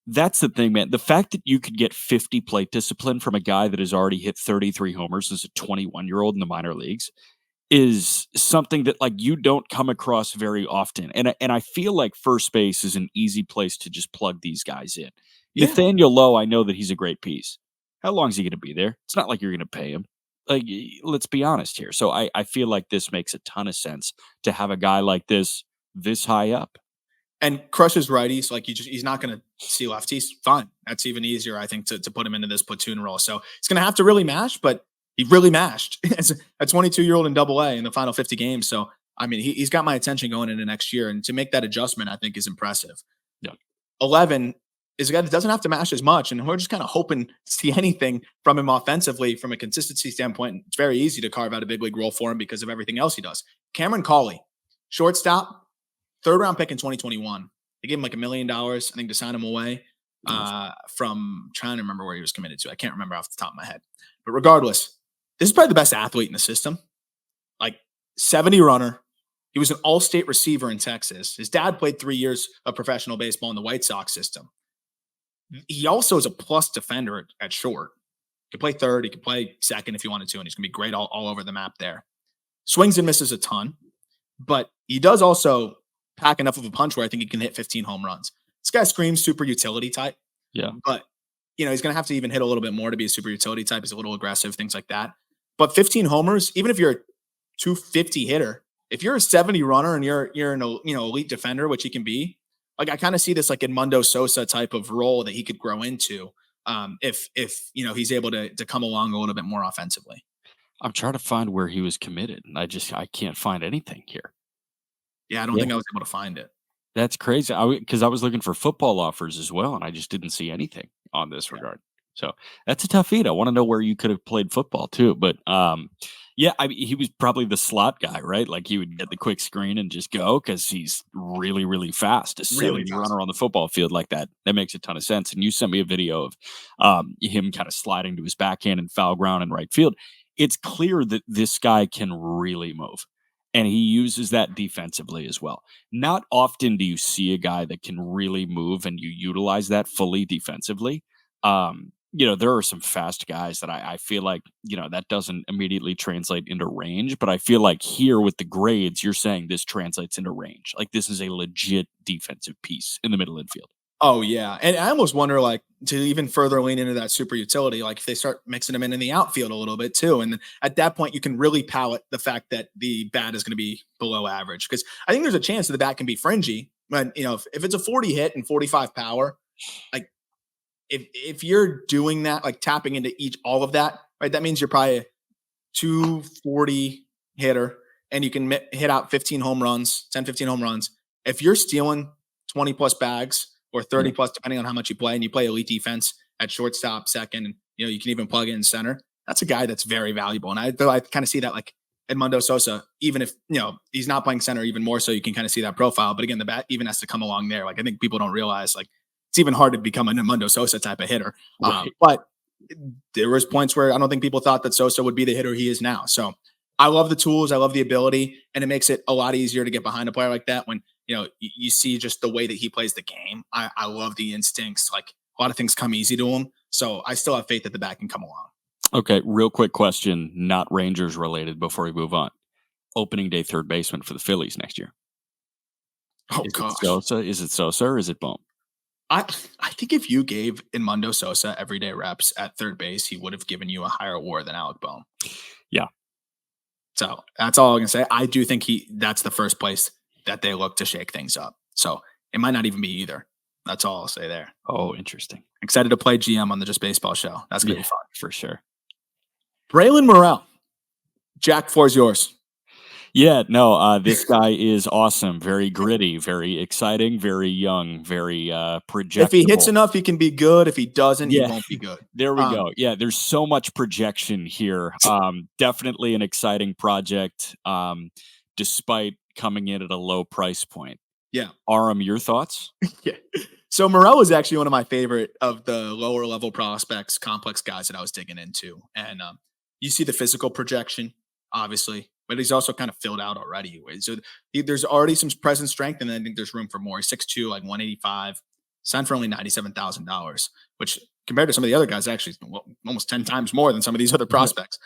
That's the thing, man. The fact that you could get 50 plate discipline from a guy that has already hit 33 homers as a 21-year-old in the minor leagues is something that like you don't come across very often. And I feel like first base is an easy place to just plug these guys in. Yeah. Nathaniel Lowe, I know that he's a great piece. How long is he going to be there? It's not like you're going to pay him. Like, let's be honest here. So I feel like this makes a ton of sense to have a guy like this high up. And crushes righties. Like he's not going to see lefties. Fine. That's even easier, I think, to put him into this platoon role. So he's going to have to really mash, but he really mashed as a 22-year-old in AA in the final 50 games. So, I mean, he's got my attention going into next year. And to make that adjustment, I think is impressive. Yeah. 11 is a guy that doesn't have to mash as much. And we're just kind of hoping to see anything from him offensively from a consistency standpoint. It's very easy to carve out a big league role for him because of everything else he does. Cameron Cauley, shortstop, 3rd-round pick in 2021. They gave him like $1 million, I think, to sign him away from trying to remember where he was committed to. I can't remember off the top of my head. But regardless, this is probably the best athlete in the system. Like 70 runner. He was an all-state receiver in Texas. His dad played 3 years of professional baseball in the White Sox system. He also is a plus defender at short. He could play third. He could play second if he wanted to, and he's going to be great all over the map there. Swings and misses a ton, but he does also pack enough of a punch where I think he can hit 15 home runs. This guy screams super utility type. Yeah. But, he's going to have to even hit a little bit more to be a super utility type. He's a little aggressive, things like that. But 15 homers, even if you're a 250 hitter, if you're a 70 runner and you're an elite defender, which he can be, like I kind of see this like in Mundo Sosa type of role that he could grow into if he's able to come along a little bit more offensively. I'm trying to find where he was committed, and I can't find anything here. Yeah, I don't think I was able to find it. That's crazy. Because I was looking for football offers as well, and I just didn't see anything on this regard. So that's a tough feat. I want to know where you could have played football too. But he was probably the slot guy, right? Like he would get the quick screen and just go because he's really, really fast. A 70 runner on the football field like that. That makes a ton of sense. And you sent me a video of him kind of sliding to his backhand and foul ground in right field. It's clear that this guy can really move. And he uses that defensively as well. Not often do you see a guy that can really move and you utilize that fully defensively. There are some fast guys that I feel like, that doesn't immediately translate into range. But I feel like here with the grades, you're saying this translates into range. Like this is a legit defensive piece in the middle infield. Oh, yeah, and I almost wonder, like, to even further lean into that super utility, like, if they start mixing him in the outfield a little bit too, and then at that point, you can really palate the fact that the bat is gonna be below average. Because I think there's a chance that the bat can be fringy, but, if it's a 40 hit and 45 power, like, if you're doing that, like, tapping into all of that, right, that means you're probably a 240 hitter, and you can hit out 15 home runs, 10, 15 home runs. If you're stealing 20 plus bags or 30 Yeah. plus, depending on how much you play, and you play elite defense at shortstop, second, and you can even plug it in center. That's a guy that's very valuable. And I kind of see that like Edmundo Sosa, even if he's not playing center, even more so you can kind of see that profile. But again, the bat even has to come along there. Like I think people don't realize like it's even hard to become an Edmundo Sosa type of hitter. Right. But there was points where I don't think people thought that Sosa would be the hitter he is now. So I love the tools, I love the ability, and it makes it a lot easier to get behind a player like that when you see just the way that he plays the game. I love the instincts. Like a lot of things come easy to him. So I still have faith that the bat can come along. Okay, real quick question, not Rangers related before we move on. Opening day third baseman for the Phillies next year. Oh Is it gosh. Sosa? Is it Sosa or is it Bohm? I I think if you gave Edmundo Sosa everyday reps at third base, he would have given you a higher WAR than Alec Bohm. Yeah. So that's all I can say. I do think that's the first place that they look to shake things up. So it might not even be either. That's all I'll say there. Oh, interesting. Excited to play GM on the Just Baseball show. That's gonna be fun. For sure. Braylin Morel. Jack, floor is yours. Yeah, no, this guy is awesome. Very gritty, very exciting, very young, very projectable. If he hits enough, he can be good. If he doesn't, he won't be good. There we go. Yeah, there's so much projection here. Definitely an exciting project, despite coming in at a low price point. Yeah. Aram, your thoughts? Yeah. So Morel is actually one of my favorite of the lower level prospects, complex guys that I was digging into. And you see the physical projection, obviously, but he's also kind of filled out already. So there's already some present strength, and then I think there's room for more. He's 6'2", like 185, signed for only $97,000, which compared to some of the other guys, actually almost 10 times more than some of these other prospects.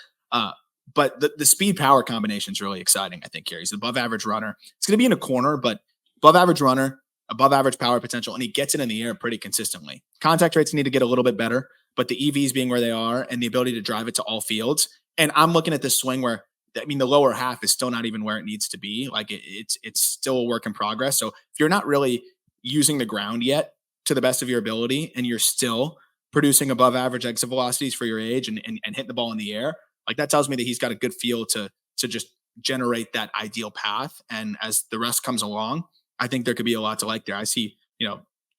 But the speed power combination is really exciting, I think, here. He's an above average runner. It's going to be in a corner, but above average runner, above average power potential, and he gets it in the air pretty consistently. Contact rates need to get a little bit better, but the EVs being where they are and the ability to drive it to all fields. And I'm looking at this swing where, the lower half is still not even where it needs to be. Like it's still a work in progress. So if you're not really using the ground yet to the best of your ability, and you're still producing above average exit velocities for your age and hitting the ball in the air, like that tells me that he's got a good feel to just generate that ideal path. And as the rest comes along, I think there could be a lot to like there. I see,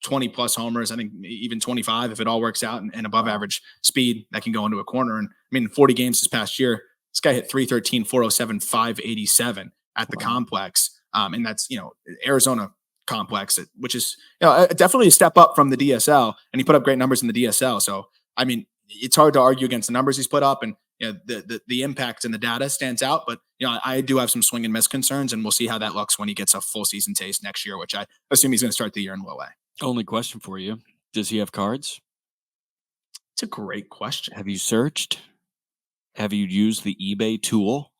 20 plus homers. I think even 25 if it all works out, and above average speed that can go into a corner. And 40 games this past year, this guy hit 313, 407, 587 at the complex. And that's, Arizona complex, which is definitely a step up from the DSL. And he put up great numbers in the DSL. So, it's hard to argue against the numbers he's put up, and the impact and the data stands out. But I do have some swing and miss concerns, and we'll see how that looks when he gets a full season taste next year, which I assume he's going to start the year in low A. Only question for you: does he have cards? It's a great question. Have you searched? Have you used the eBay tool?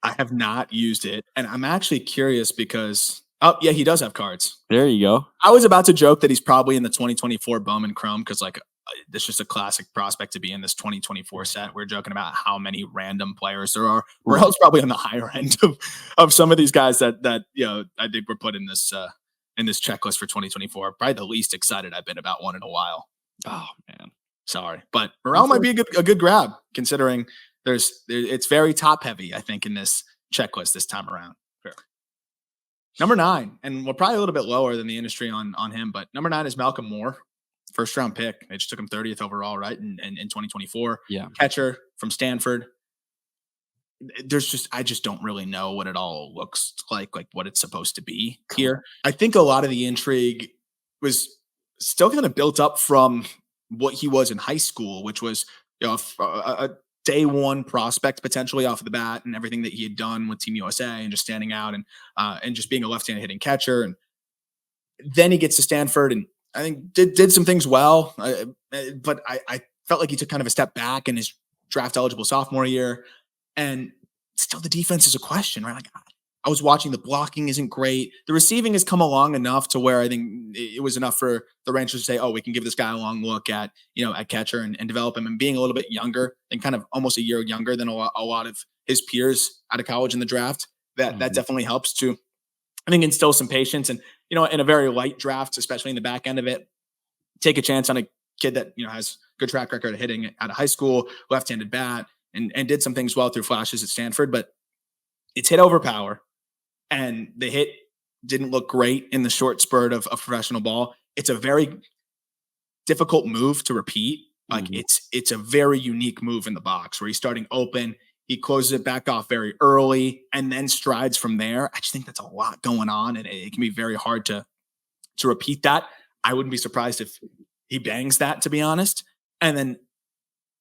I have not used it, and I'm actually curious because he does have cards. There you go. I was about to joke that he's probably in the 2024 Bowman Chrome because it's just a classic prospect to be in this 2024 set. We're joking about how many random players there are. Morel's probably on the higher end of some of these guys that I think were put in this checklist for 2024. Probably the least excited I've been about one in a while. Oh man, sorry, but Morel might be a good grab considering it's very top heavy. I think in this checklist this time around. Sure. Number 9, and we're probably a little bit lower than the industry on him, but number 9 is Malcom Moore. First round pick. They just took him 30th overall, right? In 2024. Yeah. Catcher from Stanford. I just don't really know what it all looks like what it's supposed to be here. I think a lot of the intrigue was still kind of built up from what he was in high school, which was, a day one prospect potentially off of the bat, and everything that he had done with Team USA and just standing out and just being a left-handed hitting catcher. And then he gets to Stanford and I think did some things well, but I felt like he took kind of a step back in his draft eligible sophomore year, and still the defense is a question, right? Like I was watching, the blocking isn't great. The receiving has come along enough to where I think it was enough for the Rangers to say, oh, we can give this guy a long look at, at catcher and develop him. And being a little bit younger and kind of almost a year younger than a lot of his peers out of college in the draft, that definitely helps to, I think, instill some patience. And, in a very light draft, especially in the back end of it, take a chance on a kid that, has good track record of hitting out of high school, left-handed bat, and did some things well through flashes at Stanford, but it's hit over power. And the hit didn't look great in the short spurt of professional ball. It's a very difficult move to repeat. Like it's a very unique move in the box where he's starting open. He closes it back off very early and then strides from there. I just think that's a lot going on, and it can be very hard to repeat that. I wouldn't be surprised if he bangs that, to be honest. And then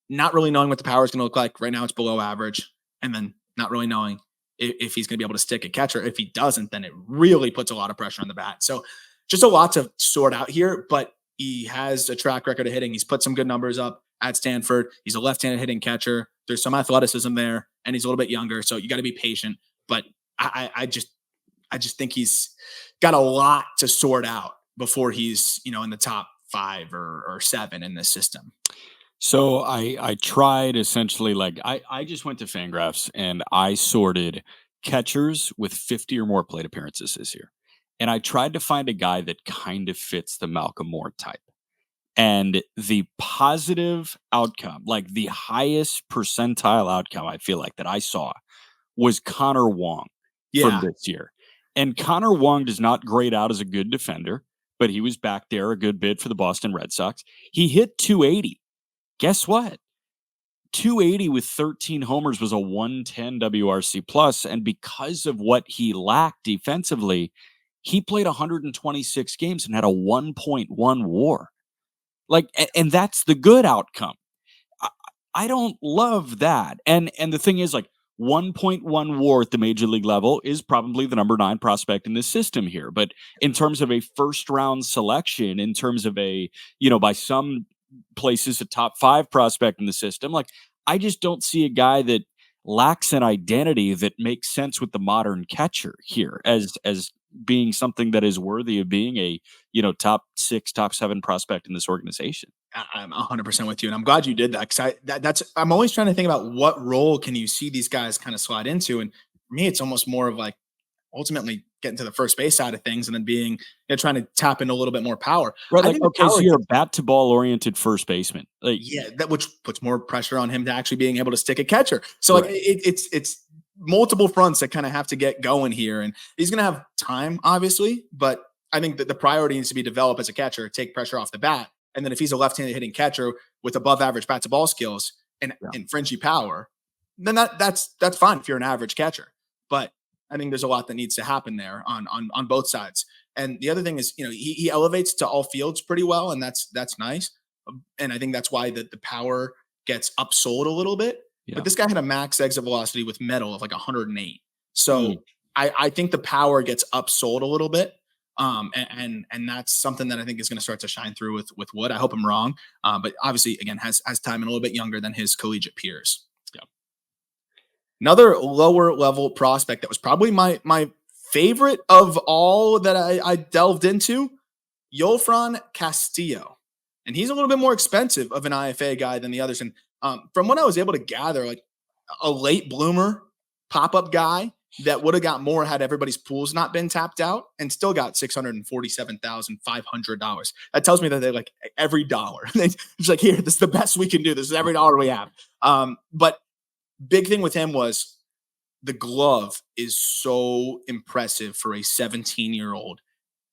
not really knowing what the power is going to look like. Right now it's below average. And then not really knowing if he's going to be able to stick a catcher. If he doesn't, then it really puts a lot of pressure on the bat. So just a lot to sort out here, but he has a track record of hitting. He's put some good numbers up at Stanford. He's a left-handed hitting catcher. There's some athleticism there, and he's a little bit younger, so you got to be patient. But I just think he's got a lot to sort out before he's, in the top 5 or 7 in this system. So I tried essentially, I just went to Fangraphs and I sorted catchers with 50 or more plate appearances this year. And I tried to find a guy that kind of fits the Malcom Moore type. And the positive outcome, like the highest percentile outcome, I feel like that I saw was Connor Wong from this year. And Connor Wong does not grade out as a good defender, but he was back there a good bit for the Boston Red Sox. He hit 280. Guess what? 280 with 13 homers was a 110 WRC plus, and because of what he lacked defensively, he played 126 games and had a 1.1 WAR. And that's the good outcome. I don't love that. And the thing is, 1.1 WAR at the major league level is probably the number 9 prospect in this system here. But in terms of a first round selection, in terms of a, by some places, a top 5 prospect in the system, I just don't see a guy that lacks an identity that makes sense with the modern catcher here as being something that is worthy of being a, top 6, top 7 prospect in this organization. I'm 100% with you. And I'm glad you did that. Cause I'm always trying to think about what role can you see these guys kind of slide into. And for me, it's almost more of ultimately getting to the first base side of things and then being, trying to tap into a little bit more power. Right. So you're a bat to ball oriented first baseman. Which puts more pressure on him to actually being able to stick a catcher. So it's multiple fronts that kind of have to get going here. And he's going to have time, obviously, but I think that the priority needs to be develop as a catcher, take pressure off the bat. And then if he's a left-handed hitting catcher with above average bat to ball skills and fringy power, then that's fine if you're an average catcher. But I think there's a lot that needs to happen there on both sides. And the other thing is, he elevates to all fields pretty well, and that's nice. And I think that's why the power gets upsold a little bit. Yeah. But this guy had a max exit velocity with metal of 108. So I think the power gets upsold a little bit. And that's something that I think is going to start to shine through with Wood. I hope I'm wrong. But obviously, again, has time and a little bit younger than his collegiate peers. Yeah. Another lower level prospect that was probably my favorite of all that I delved into, Yolfran Castillo. And he's a little bit more expensive of an IFA guy than the others. And from what I was able to gather, a late bloomer pop-up guy that would have got more had everybody's pools not been tapped out, and still got $647,500. That tells me that they every dollar. It's here, this is the best we can do. This is every dollar we have. But big thing with him was the glove is so impressive for a 17-year-old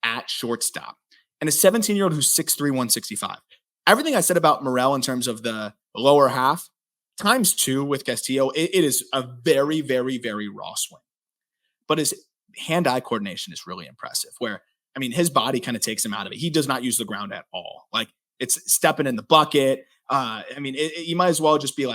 at shortstop. And a 17-year-old who's 6'3", 165. Everything I said about Morel in terms of the lower half, times 2 with Castillo, it is a very, very, very raw swing. But his hand-eye coordination is really impressive, where, his body kind of takes him out of it. He does not use the ground at all. It's stepping in the bucket. You might as well just be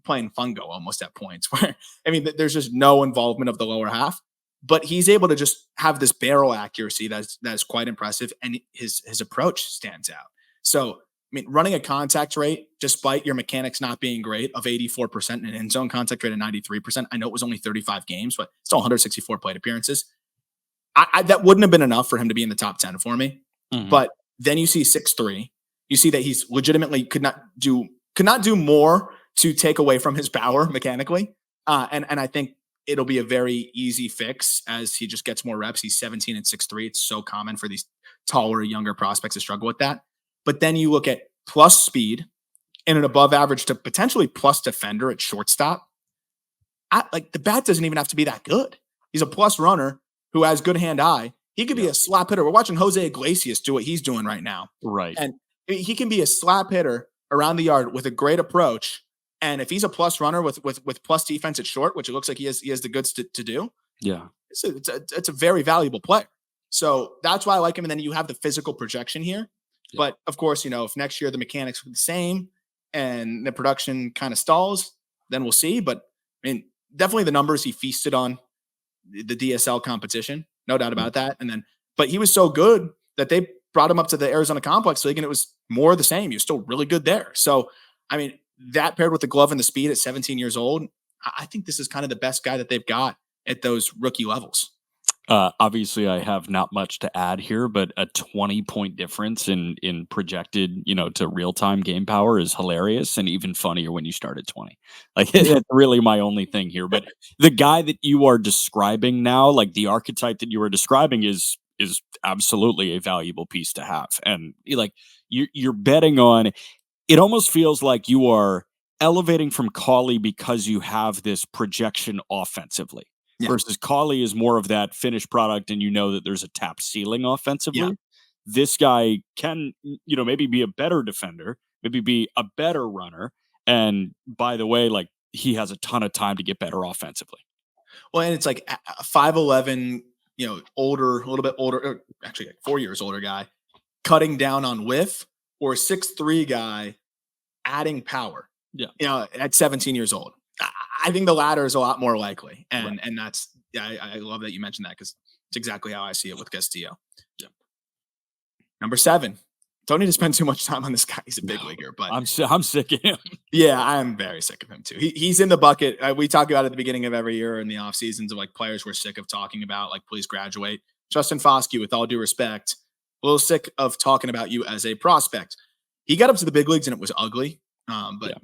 playing fungo almost at points where, there's just no involvement of the lower half. But he's able to just have this barrel accuracy that's quite impressive, and his approach stands out. So mean, running a contact rate, despite your mechanics not being great, of 84% and an end zone contact rate of 93%. I know it was only 35 games, but still 164 plate appearances. That wouldn't have been enough for him to be in the top 10 for me. But then you see 6'3". You see that he's legitimately could not do more to take away from his power mechanically. And I think it'll be a very easy fix as he just gets more reps. He's 17 and 6'3". It's so common for these taller, younger prospects to struggle with that. But then you look at plus speed and an above average to potentially plus defender at shortstop. Like the bat doesn't even have to be that good. He's a plus runner who has good hand-eye. He could be a slap hitter. We're watching Jose Iglesias do what he's doing right now. Right. And he can be a slap hitter around the yard with a great approach. And if he's a plus runner with plus defense at short, which it looks like he has the goods to do. Yeah. It's a very valuable player. So that's why I like him. And then you have the physical projection here. Yeah. But of course, if next year the mechanics are the same and the production kind of stalls, then we'll see. But I mean, definitely the numbers he feasted on the DSL competition, no doubt about that. But he was so good that they brought him up to the Arizona Complex League, and it was more of the same. He was still really good there. So, I mean, that paired with the glove and the speed at 17 years old, I think this is kind of the best guy that they've got at those rookie levels. Obviously, I have not much to add here, but a 20-point difference in projected, to real-time game power is hilarious and even funnier when you start at 20. Like, that's really my only thing here. But the guy that you are describing now, like the archetype that you are describing is absolutely a valuable piece to have. And like you're betting on, it almost feels like you are elevating from Cauley because you have this projection offensively. Yeah. Versus Cauley is more of that finished product, and that there's a tapped ceiling offensively. Yeah. This guy can, maybe be a better defender, maybe be a better runner. And by the way, like he has a ton of time to get better offensively. Well, and it's like a 5'11", older, a little bit older, actually like 4 years older guy cutting down on whiff, or a 6'3" guy adding power. Yeah. At 17 years old. I think the latter is a lot more likely. And that's, I love that you mentioned that because it's exactly how I see it with Castillo. Yeah. Number 7. Don't need to spend too much time on this guy. He's a big leaguer, but I'm sick of him. Yeah, I'm very sick of him too. He's in the bucket. We talk about it at the beginning of every year in the off seasons of like players we're sick of talking about, like please graduate. Justin Foscue, with all due respect, a little sick of talking about you as a prospect. He got up to the big leagues and it was ugly. But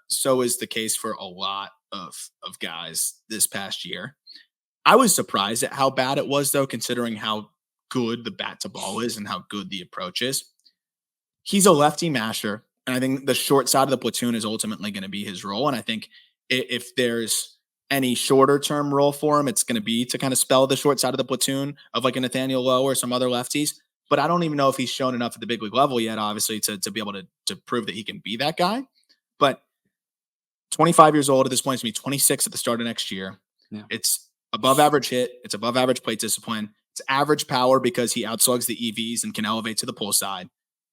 so is the case for a lot of guys this past year. I was surprised at how bad it was, though, considering how good the bat to ball is and how good the approach is. He's a lefty masher, and I think the short side of the platoon is ultimately going to be his role. And I think if there's any shorter term role for him, it's going to be to kind of spell the short side of the platoon of like a Nathaniel Lowe or some other lefties. But I don't even know if he's shown enough at the big league level yet, obviously, to be able to prove that he can be that guy. But 25 years old at this point, it's going to be 26 at the start of next year. Yeah. It's above average hit. It's above average plate discipline. It's average power because he outslugs the EVs and can elevate to the pull side.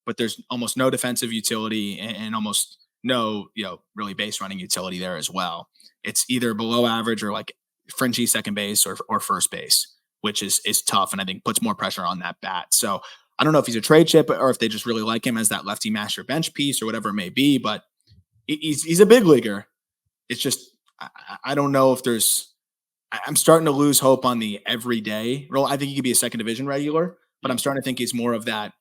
But there's almost no defensive utility and almost no, really base running utility there as well. It's either below average or like fringy second base or first base, which is tough and I think puts more pressure on that bat. So I don't know if he's a trade chip or if they just really like him as that lefty masher bench piece or whatever it may be, but he's a big leaguer. It's just, I don't know if I'm starting to lose hope on the everyday role. I think he could be a second division regular, but I'm starting to think he's more of that,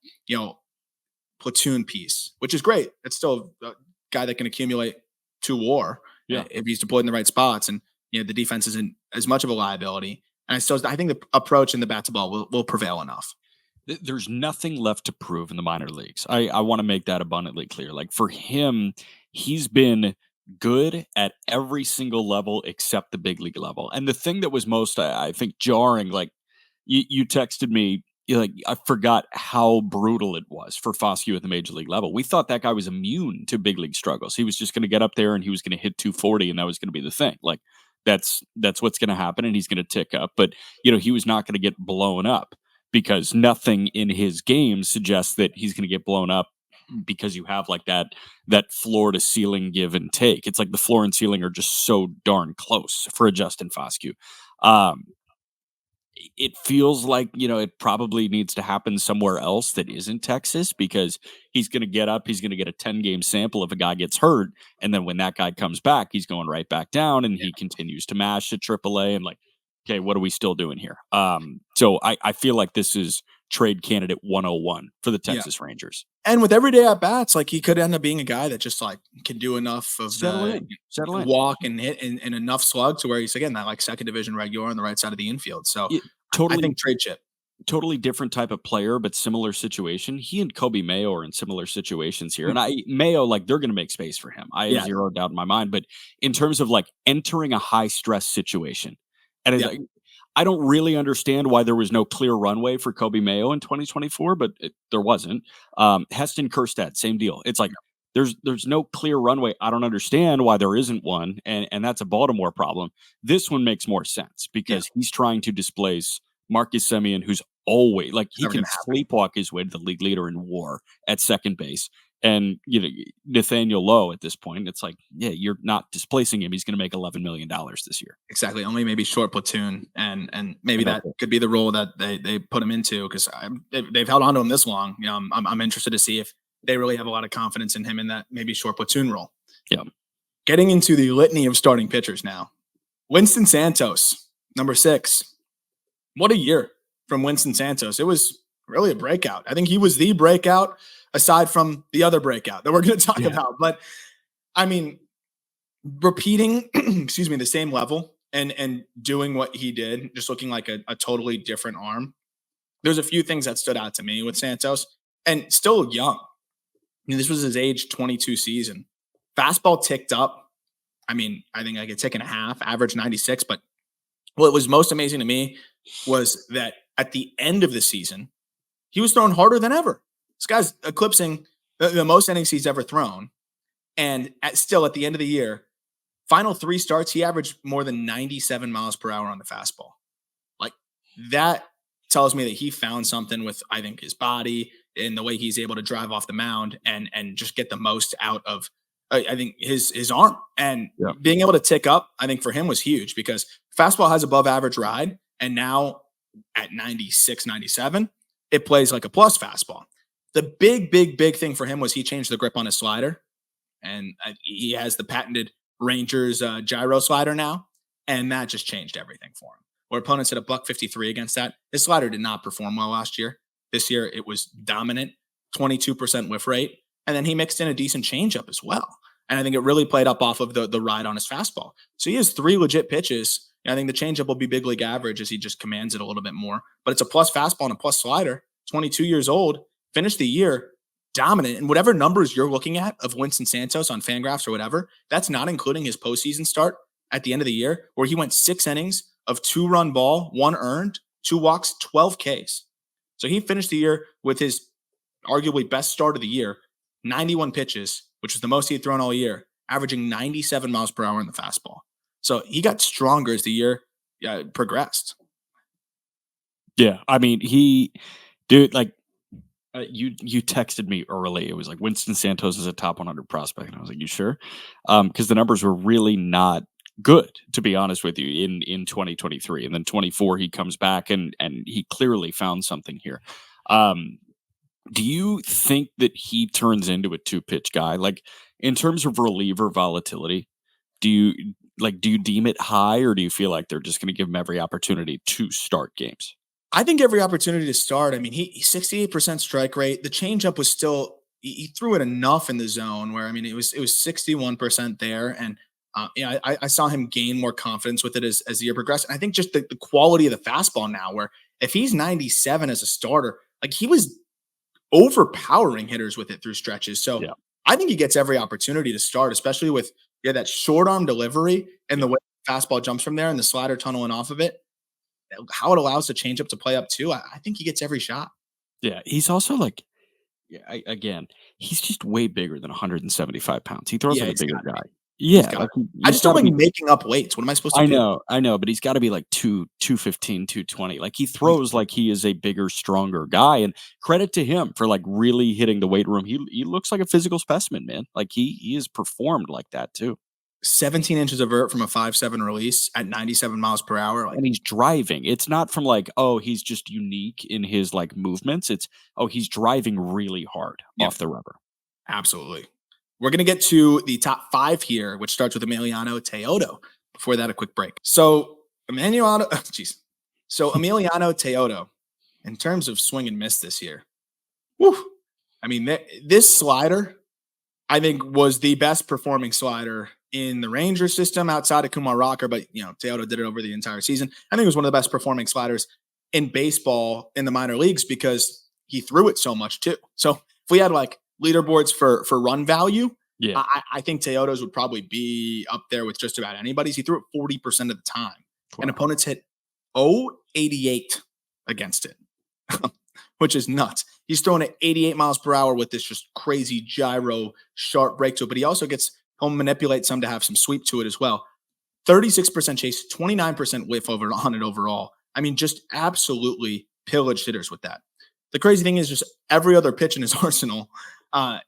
platoon piece, which is great. It's still a guy that can accumulate to WAR if he's deployed in the right spots. And, the defense isn't as much of a liability. And I think the approach in the bat to ball will prevail enough. There's nothing left to prove in the minor leagues. I want to make that abundantly clear. Like for him, he's been good at every single level except the big league level. And the thing that was most, I think, jarring, like you texted me, like I forgot how brutal it was for Foscue at the major league level. We thought that guy was immune to big league struggles. He was just going to get up there and he was going to hit 240 and that was going to be the thing. Like that's what's going to happen and he's going to tick up. But, he was not going to get blown up because nothing in his game suggests that he's going to get blown up because you have like that floor to ceiling give and take. It's like the floor and ceiling are just so darn close for a Justin Foscue. it feels like, it probably needs to happen somewhere else that isn't Texas, because he's going to get up, he's going to get a 10-game sample if a guy gets hurt. And then when that guy comes back, he's going right back down, and he continues to mash at AAA, and like, okay, what are we still doing here? So I feel like this is trade candidate 101 for the Texas Rangers. And with everyday at bats, like he could end up being a guy that just like can do enough of Settle the in. walk and hit and enough slug to where he's again that like second division regular on the right side of the infield. So I think trade chip. Totally different type of player, but similar situation. He and Kobe Mayo are in similar situations here. And Mayo, like, they're going to make space for him. I have zero doubt in my mind. But in terms of like entering a high stress situation, and like, I don't really understand why there was no clear runway for Kobe Mayo in 2024, but there wasn't. Heston Kjerstad, same deal. It's like there's no clear runway. I don't understand why there isn't one, and that's a Baltimore problem. This one makes more sense because he's trying to displace Marcus Semien, who's always like he can sleepwalk his way to the league leader in WAR at second base. And Nathaniel Lowe at this point, it's like, you're not displacing him. He's going to make $11 million this year. Exactly. Only maybe short platoon, and maybe that could be the role that they put him into because they've held on to him this long. I'm interested to see if they really have a lot of confidence in him in that maybe short platoon role. Yeah. Getting into the litany of starting pitchers now. Winston Santos, number 6. What a year from Winston Santos. It was really a breakout. I think he was the breakout aside from the other breakout that we're going to talk about. But I mean, repeating, the same level and doing what he did, just looking like a totally different arm. There's a few things that stood out to me with Santos, and still young. This was his age 22 season. Fastball ticked up. I mean, I think like a tick and a half, average 96. But what was most amazing to me was that at the end of the season, he was throwing harder than ever. This guy's eclipsing the most innings he's ever thrown. And still at the end of the year, final 3 starts, he averaged more than 97 miles per hour on the fastball. Like that tells me that he found something with, I think, his body and the way he's able to drive off the mound and just get the most out of, I think, his arm. And being able to tick up, I think for him was huge because fastball has above average ride. And now at 96, 97, it plays like a plus fastball. The big thing for him was he changed the grip on his slider. And he has the patented Rangers gyro slider now. And that just changed everything for him. Where opponents hit a $153 against that. His slider did not perform well last year. This year, it was dominant, 22% whiff rate. And then he mixed in a decent changeup as well. And I think it really played up off of the ride on his fastball. So he has 3 legit pitches. I think the changeup will be big league average as he just commands it a little bit more. But it's a plus fastball and a plus slider. 22 years old, finished the year dominant. And whatever numbers you're looking at of Winston Santos on Fangraphs or whatever, that's not including his postseason start at the end of the year where he went 6 innings of 2-run ball, 1 earned, 2 walks, 12 Ks. So he finished the year with his arguably best start of the year, 91 pitches, which was the most he had thrown all year, averaging 97 miles per hour in the fastball. So he got stronger as the year progressed. Yeah, I mean, you texted me early. It was like Winston Santos is a top 100 prospect, and I was like, "You sure?" Because the numbers were really not good, to be honest with you, in 2023, and then 24 he comes back and he clearly found something here. Do you think that he turns into a 2-pitch guy? Like in terms of reliever volatility, do you deem it high, or do you feel like they're just going to give him every opportunity to start games? I think every opportunity to start. I mean, he 68% strike rate. The changeup was still he threw it enough in the zone where I mean it was 61% there, and I saw him gain more confidence with it as the year progressed. And I think just the quality of the fastball now, where if he's 97 as a starter, like he was overpowering hitters with it through stretches. So I think he gets every opportunity to start, especially with that short arm delivery and the way the fastball jumps from there and the slider tunneling off of it. How it allows the changeup to play up too. I think he gets every shot. Yeah, he's also like, again, he's just way bigger than 175 pounds. He throws like a bigger guy. Yeah, like I just don't like making up weights. What am I supposed to do? I know, but he's got to be like 215, 220. Like he throws like he is a bigger, stronger guy. And credit to him for like really hitting the weight room. He looks like a physical specimen, man. Like he has performed like that too. 17 inches of vert from a 5.7 release at 97 miles per hour. Like, And he's driving. It's not from like, oh, he's just unique in his like movements. It's, oh, he's driving really hard yep, off the rubber. absolutely. We're going to get to the top 5 here, which starts with Emiliano Teodo. Before that, a quick break. So Emiliano Teodo, in terms of swing and miss this year, whew, I mean, this slider, I think, was the best performing slider in the Ranger system outside of Kumar Rocker, but Teodo did it over the entire season. I think it was one of the best performing sliders in baseball in the minor leagues because he threw it so much too. So if we had like leaderboards for run value, Yeah. I think Teodo's would probably be up there with just about anybody's. He threw it 40% of the time, and opponents hit 0.88 against it, which is nuts. He's throwing at 88 miles per hour with this just crazy gyro sharp break to it, but he also gets home manipulate some to have some sweep to it as well. 36% chase, 29% whiff over on it overall. I mean, just absolutely pillaged hitters with that. The crazy thing is just every other pitch in his arsenal,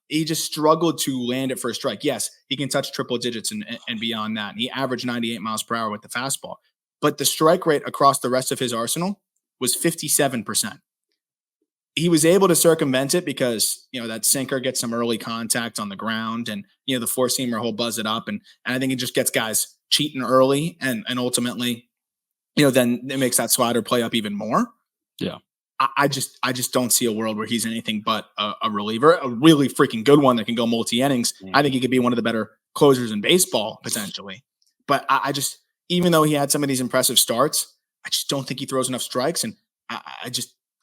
he just struggled to land it for a strike. Yes, he can touch triple digits and beyond that. And he averaged 98 miles per hour with the fastball. But the strike rate across the rest of his arsenal was 57%. He was able to circumvent it because, that sinker gets some early contact on the ground and, the four seamer will buzz it up. And I think it just gets guys cheating early and ultimately, then it makes that slider play up even more. Yeah. I just don't see a world where he's anything but a reliever, a really freaking good one that can go multi innings. I think he could be one of the better closers in baseball potentially. But I just, even though he had some of these impressive starts, I just don't think he throws enough strikes. And I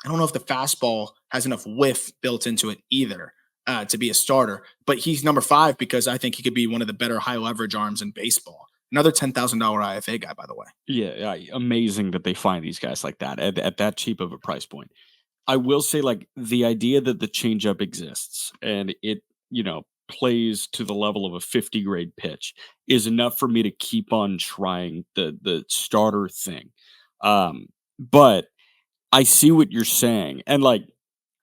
don't know if the fastball has enough whiff built into it either to be a starter. But he's number 5 because I think he could be one of the better high leverage arms in baseball. Another $10,000 IFA guy, by the way. Yeah, amazing that they find these guys like that at that cheap of a price point. I will say, like, the idea that the changeup exists and it, plays to the level of a 50 grade pitch is enough for me to keep on trying the starter thing. But I see what you're saying, and like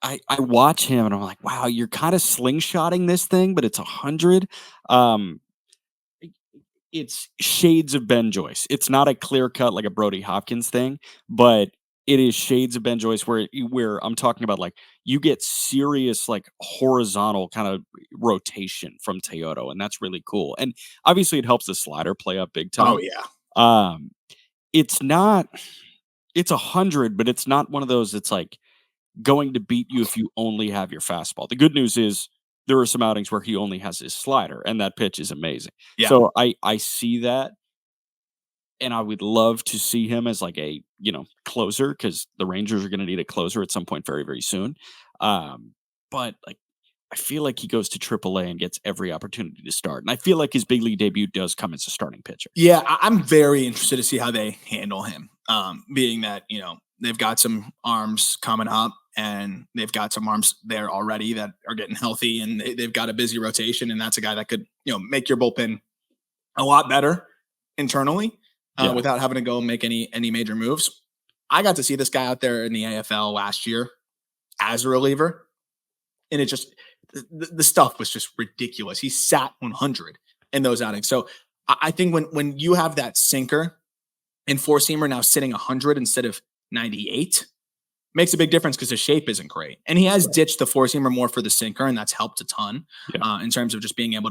I watch him and I'm like, wow, you're kind of slingshotting this thing, but it's 100. It's shades of Ben Joyce. It's not a clear cut like a Brody Hopkins thing, but it is shades of Ben Joyce where I'm talking about like you get serious like horizontal kind of rotation from Teodo, and that's really cool. And obviously it helps the slider play up big time. Oh yeah. It's not it's 100, but it's not one of those that's like going to beat you if you only have your fastball. The good news is there are some outings where he only has his slider, and that pitch is amazing. Yeah. So I see that, and I would love to see him as like a closer because the Rangers are going to need a closer at some point very very soon. But like I feel like he goes to AAA and gets every opportunity to start, and I feel like his big league debut does come as a starting pitcher. Yeah, I'm very interested to see how they handle him. Being that they've got some arms coming up, and they've got some arms there already that are getting healthy, and they've got a busy rotation, and that's a guy that could make your bullpen a lot better internally without having to go make any major moves. I got to see this guy out there in the AFL last year as a reliever, and it just the stuff was just ridiculous. He sat 100 in those outings. So I think when you have that sinker and four seamer now sitting 100 instead of 98, makes a big difference because his shape isn't great. And he has ditched the four seamer more for the sinker, and that's helped a ton in terms of just being able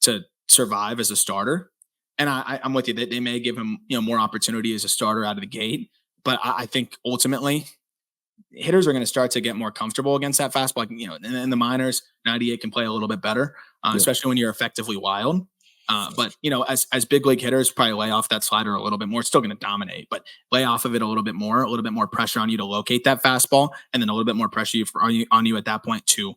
to survive as a starter. And I'm with you that they may give him more opportunity as a starter out of the gate. But I think ultimately hitters are going to start to get more comfortable against that fastball. In the minors, 98 can play a little bit better, especially when you're effectively wild. But as big league hitters, probably lay off that slider a little bit more. It's still going to dominate, but lay off of it a little bit more pressure on you to locate that fastball, and then a little bit more pressure on you at that point to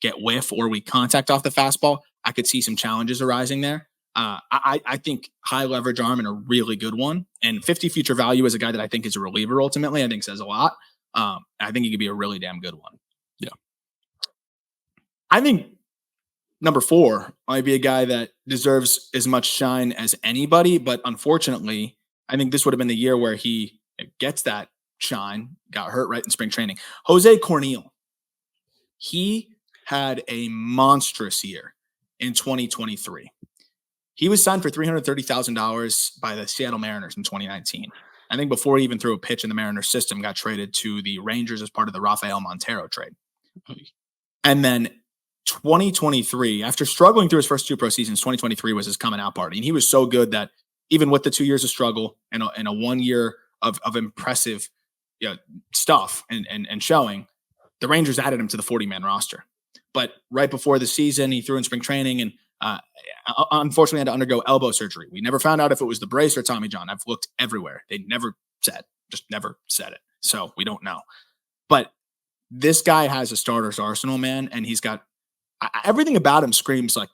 get whiff or weak contact off the fastball. I could see some challenges arising there. I think high leverage arm and a really good one, and 50 future value as a guy that I think is a reliever ultimately, I think says a lot. I think he could be a really damn good one. Yeah. I think number 4 might be a guy that deserves as much shine as anybody, but unfortunately, I think this would have been the year where he gets that shine. Got hurt right in spring training. Jose Corniell. He had a monstrous year in 2023. He was signed for $330,000 by the Seattle Mariners in 2019. I think before he even threw a pitch in the Mariners system, got traded to the Rangers as part of the Rafael Montero trade. And then 2023, after struggling through his first 2 pro seasons, 2023 was his coming out party. And he was so good that even with the 2 years of struggle and a 1 year of impressive stuff and showing, the Rangers added him to the 40-man roster. But right before the season, he threw in spring training and unfortunately had to undergo elbow surgery. We never found out if it was the brace or Tommy John. I've looked everywhere. They never said it. So we don't know. But this guy has a starter's arsenal, man. And he's got everything about him screams like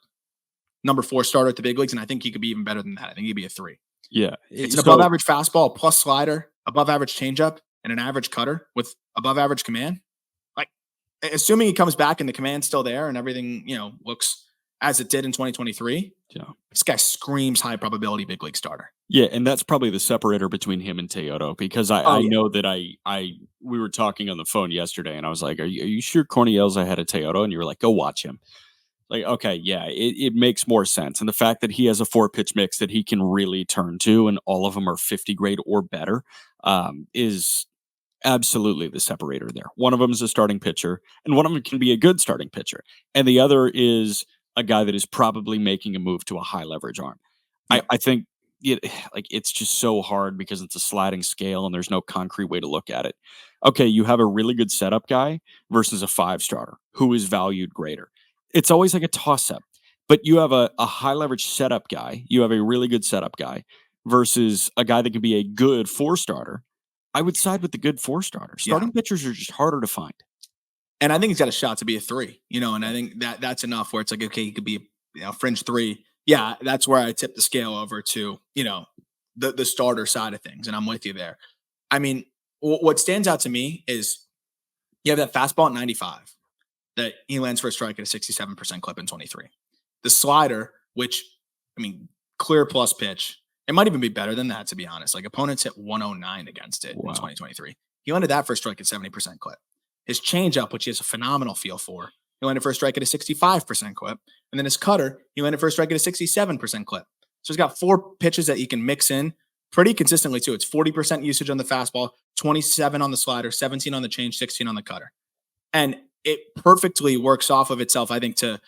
number 4 starter at the big leagues. And I think he could be even better than that. I think he'd be a 3. Yeah. It's an above average fastball, plus slider, above average changeup, and an average cutter with above average command. Like, assuming he comes back and the command's still there and everything, looks as it did in 2023. Yeah. This guy screams high probability big league starter. Yeah, and that's probably the separator between him and Teodo, because I know that we were talking on the phone yesterday and I was like, are you sure Corniell's ahead of Teodo? And you were like, go watch him. Like, okay, yeah, it makes more sense. And the fact that he has a 4-pitch mix that he can really turn to and all of them are 50 grade or better is absolutely the separator there. One of them is a starting pitcher and one of them can be a good starting pitcher. And the other is a guy that is probably making a move to a high leverage arm. Yeah. I think it's just so hard because it's a sliding scale and there's no concrete way to look at it. Okay, you have a really good setup guy versus a 5 starter who is valued greater. It's always like a toss up, but you have a high leverage setup guy. You have a really good setup guy versus a guy that can be a good 4 starter. I would side with the good 4 starter. Starting pitchers are just harder to find. And I think he's got a shot to be a 3, and I think that's enough where it's like, okay, he could be a fringe 3. Yeah, that's where I tip the scale over to, the starter side of things. And I'm with you there. I mean, what stands out to me is you have that fastball at 95 that he lands for a strike at a 67% clip in 23. The slider, which, clear plus pitch. It might even be better than that, to be honest. Like, opponents hit 109 against it in 2023. He landed that for a strike at 70% clip. His changeup, which he has a phenomenal feel for, he landed for a strike at a 65% clip. And then his cutter, he landed for a strike at a 67% clip. So he's got 4 pitches that he can mix in pretty consistently, too. It's 40% usage on the fastball, 27 on the slider, 17 on the change, 16 on the cutter. And it perfectly works off of itself, I think, to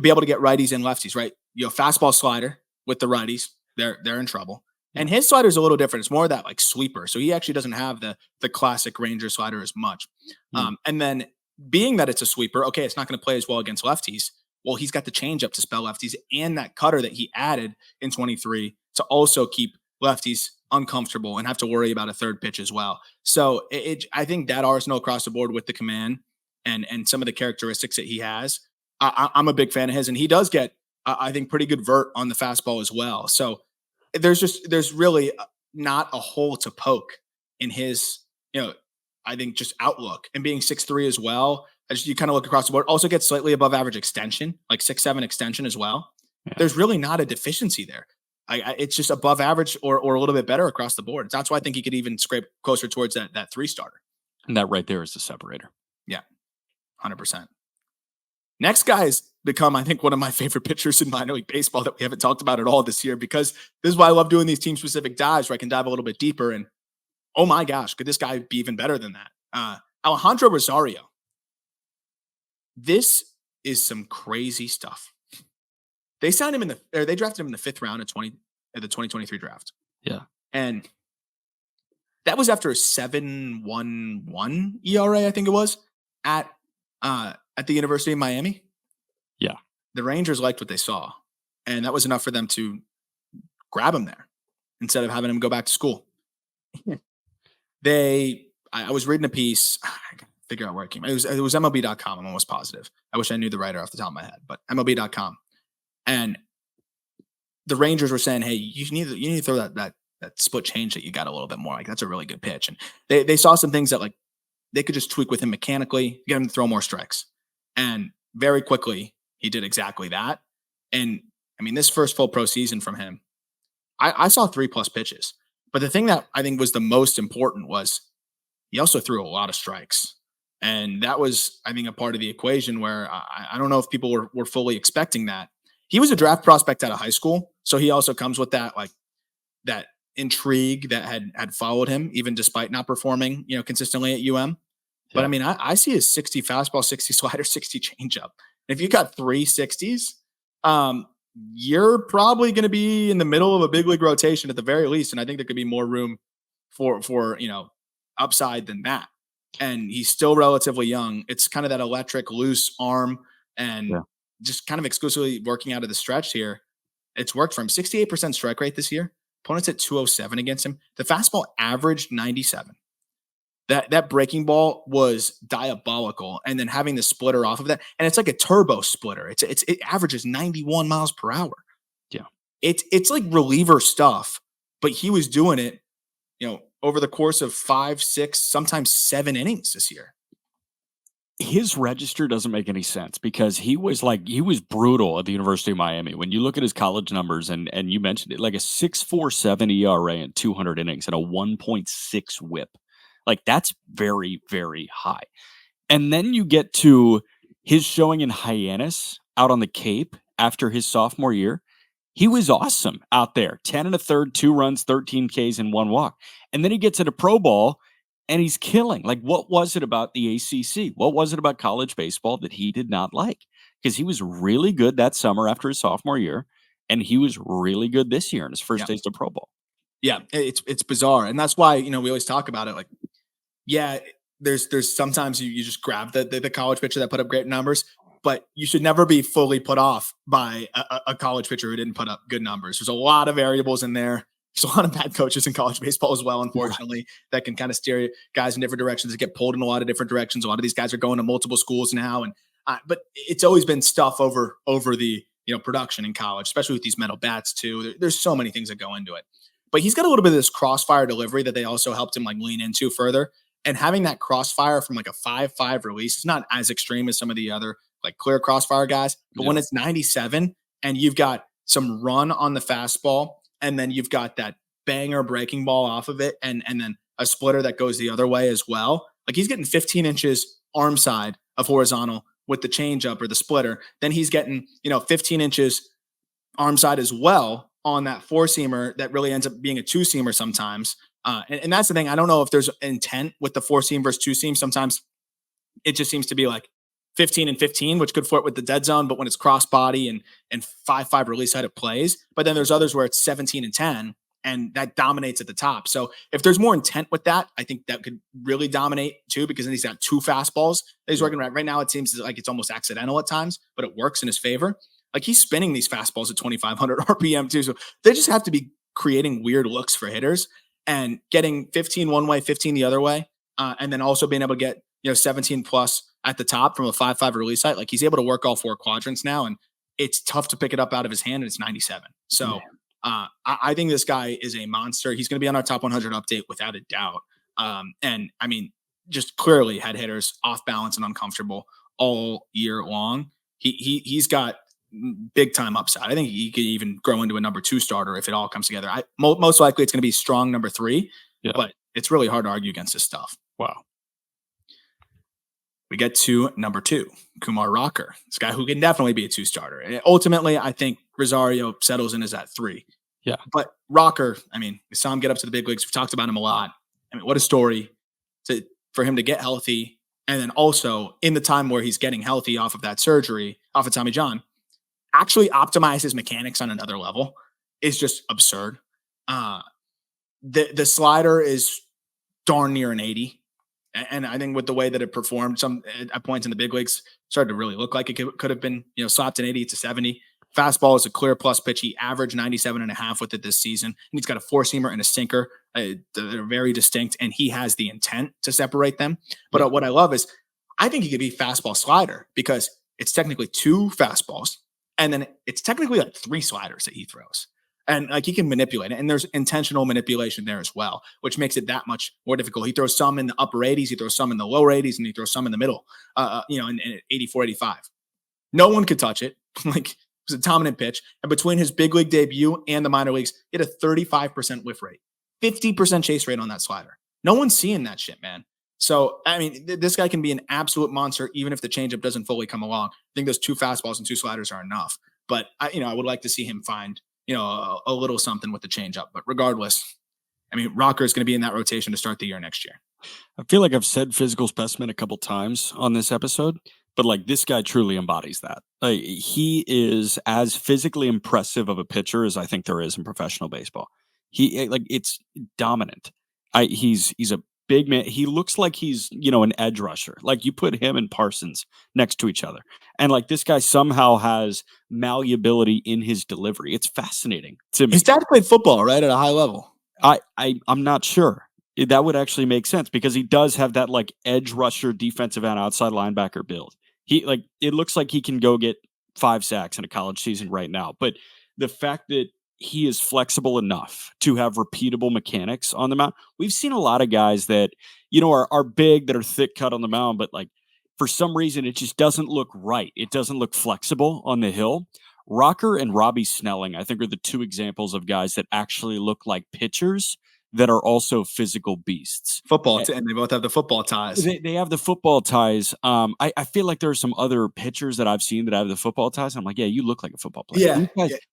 be able to get righties and lefties, right? Fastball slider with the righties, they're in trouble. And his slider is a little different. It's more of that like sweeper. So he actually doesn't have the classic Ranger slider as much. And then being that it's a sweeper, okay, it's not going to play as well against lefties. Well, he's got the changeup to spell lefties and that cutter that he added in 23 to also keep lefties uncomfortable and have to worry about a third pitch as well. So I think that arsenal across the board with the command and some of the characteristics that he has, I'm a big fan of his. And he does get, I think, pretty good vert on the fastball as well. So there's really not a hole to poke in his, I think just outlook, and being 6'3" as well. As you kind of look across the board, also gets slightly above average extension, like 6'7" extension as well. Yeah. There's really not a deficiency there. It's just above average or a little bit better across the board. That's why I think he could even scrape closer towards that 3 starter. And that right there is the separator. Yeah, 100%. Next guy has become, I think, one of my favorite pitchers in minor league baseball that we haven't talked about at all this year, because this is why I love doing these team-specific dives where I can dive a little bit deeper. And oh my gosh, could this guy be even better than that? Alejandro Rosario. This is some crazy stuff. They signed him they drafted him in the 5th round of the 2023 draft. Yeah. And that was after a 7.11 ERA, I think it was, at the University of Miami. Yeah. The Rangers liked what they saw, and that was enough for them to grab him there instead of having him go back to school. I was reading a piece. I gotta figure out where it came. It was MLB.com. I'm almost positive. I wish I knew the writer off the top of my head, but MLB.com. And the Rangers were saying, hey, you need to throw that split change that you got a little bit more. Like, that's a really good pitch. And they saw some things that, like, they could just tweak with him mechanically, get him to throw more strikes. And very quickly, he did exactly that. And this first full pro season from him, I saw 3+ pitches. But the thing that I think was the most important was he also threw a lot of strikes. And that was, I think, a part of the equation where I don't know if people were fully expecting that. he was a draft prospect out of high school. So he also comes with that, like that intrigue that had followed him, even despite not performing, consistently at UM. But I mean, I see a 60 fastball, 60 slider, 60 changeup. If you got 3 60s, you're probably going to be in the middle of a big league rotation at the very least. And I think there could be more room for upside than that. And he's still relatively young. It's kind of that electric, loose arm and just kind of exclusively working out of the stretch here. It's worked for him. 68% strike rate this year. Opponents at 207 against him. The fastball averaged 97. That breaking ball was diabolical, and then having the splitter off of that, and it's like a turbo splitter. It averages 91 miles per hour. Yeah, it's like reliever stuff, but he was doing it, over the course of 5, 6, sometimes 7 innings this year. His register doesn't make any sense because he was brutal at the University of Miami. When you look at his college numbers, and you mentioned it, like a 6.47 ERA in 200 innings and a 1.6 WHIP. Like, that's very, very high. And then you get to his showing in Hyannis out on the Cape after his sophomore year. He was awesome out there. 10 1/3, 2 runs, 13 Ks, and 1 walk. And then he gets into pro ball, and he's killing. Like, what was it about the ACC? What was it about college baseball that he did not like? Because he was really good that summer after his sophomore year, and he was really good this year in his first taste of pro ball. Yeah, it's bizarre. And that's why, we always talk about it. Like, yeah, there's sometimes you just grab the college pitcher that put up great numbers, but you should never be fully put off by a college pitcher who didn't put up good numbers. There's a lot of variables in there. There's a lot of bad coaches in college baseball as well, unfortunately, that can kind of steer guys in different directions. They get pulled in a lot of different directions. A lot of these guys are going to multiple schools now, and but it's always been stuff over the production in college, especially with these metal bats too. There's so many things that go into it. But he's got a little bit of this crossfire delivery that they also helped him like lean into further. And having that crossfire from like a 5.5 release, it's not as extreme as some of the other like clear crossfire guys. But when it's 97 and you've got some run on the fastball, and then you've got that banger breaking ball off of it, and then a splitter that goes the other way as well. Like, he's getting 15 inches arm side of horizontal with the changeup or the splitter. Then he's getting 15 inches arm side as well on that 4-seamer that really ends up being a 2-seamer sometimes. And that's the thing. I don't know if there's intent with the 4-seam versus 2-seam. Sometimes it just seems to be like 15 and 15, which could flirt with the dead zone, but when it's cross body and 5.5 release height, it plays. But then there's others where it's 17 and 10, and that dominates at the top. So if there's more intent with that, I think that could really dominate too, because then he's got 2 fastballs that he's working right now. It seems like it's almost accidental at times, but it works in his favor. Like, he's spinning these fastballs at 2,500 RPM too. So they just have to be creating weird looks for hitters and getting 15 one way, 15 the other way. And then also being able to get, 17 plus at the top from a 5.5 release height. Like, he's able to work all 4 quadrants now, and it's tough to pick it up out of his hand, and it's 97. So I think this guy is a monster. He's going to be on our top 100 update without a doubt. And I mean, just clearly had hitters off balance and uncomfortable all year long. He's got big time upside. I think he could even grow into a number 2 starter if it all comes together. Most likely it's going to be strong number 3, but it's really hard to argue against this stuff. Wow. We get to number 2, Kumar Rocker. This guy who can definitely be a 2 starter. And ultimately, I think Rosario settles in as at 3. Yeah. But Rocker, I mean, we saw him get up to the big leagues. We've talked about him a lot. I mean, what a story for him to get healthy. And then also in the time where he's getting healthy off of that surgery, off of Tommy John, actually optimize his mechanics on another level is just absurd. The slider is darn near an 80. And I think with the way that it performed at points in the big leagues, started to really look like it could have been, slapped an 80 to 70. Fastball is a clear plus pitch. He averaged 97.5 with it this season. And he's got a 4-seamer and a sinker. They're very distinct, and he has the intent to separate them. But what I love is I think he could be fastball slider, because it's technically 2 fastballs, and then it's technically like 3 sliders that he throws. And like, he can manipulate it. And there's intentional manipulation there as well, which makes it that much more difficult. He throws some in the upper 80s, he throws some in the lower 80s, and he throws some in the middle, in 84, 85. No one could touch it. Like, it was a dominant pitch. And between his big league debut and the minor leagues, he had a 35% whiff rate, 50% chase rate on that slider. No one's seeing that shit, man. So, I mean, this guy can be an absolute monster, even if the changeup doesn't fully come along. I think those 2 fastballs and 2 sliders are enough. But I would like to see him find a little something with the changeup. But regardless, I mean, Rocker is going to be in that rotation to start the year next year. I feel like I've said physical specimen a couple times on this episode, but like this guy truly embodies that. Like, he is as physically impressive of a pitcher as I think there is in professional baseball. It's dominant. He's a big man. He looks like he's an edge rusher. Like you put him and Parsons next to each other, and like this guy somehow has malleability in his delivery. It's fascinating to me. His dad played football, right, at a high level. I'm not sure. That would actually make sense because he does have that like edge rusher, defensive and outside linebacker build. It looks like he can go get 5 sacks in a college season right now. But the fact that he is flexible enough to have repeatable mechanics on the mound. We've seen a lot of guys that, are big, that are thick cut on the mound, but like for some reason it just doesn't look right. It doesn't look flexible on the hill. Rocker and Robbie Snelling, I think, are the 2 examples of guys that actually look like pitchers that are also physical beasts. And they both have the football ties. They have the football ties. I feel like there are some other pitchers that I've seen that have the football ties. And I'm like, yeah, you look like a football player.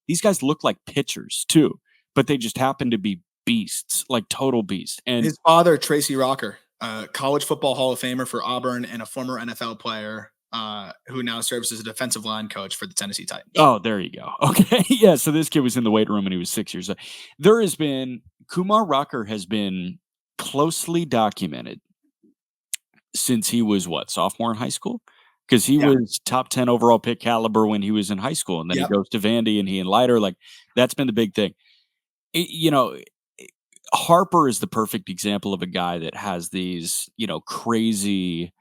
These guys look like pitchers too, but they just happen to be beasts, like total beasts. And his father, Tracy Rocker, college football Hall of Famer for Auburn and a former NFL player who now serves as a defensive line coach for the Tennessee Titans. Oh, there you go. Okay. Yeah. So this kid was in the weight room when he was 6 years old. Kumar Rocker has been closely documented since he was sophomore in high school? Because he was top 10 overall pick caliber when he was in high school. And then he goes to Vandy and he and Leiter, like that's been the big thing. Harper is the perfect example of a guy that has these, crazy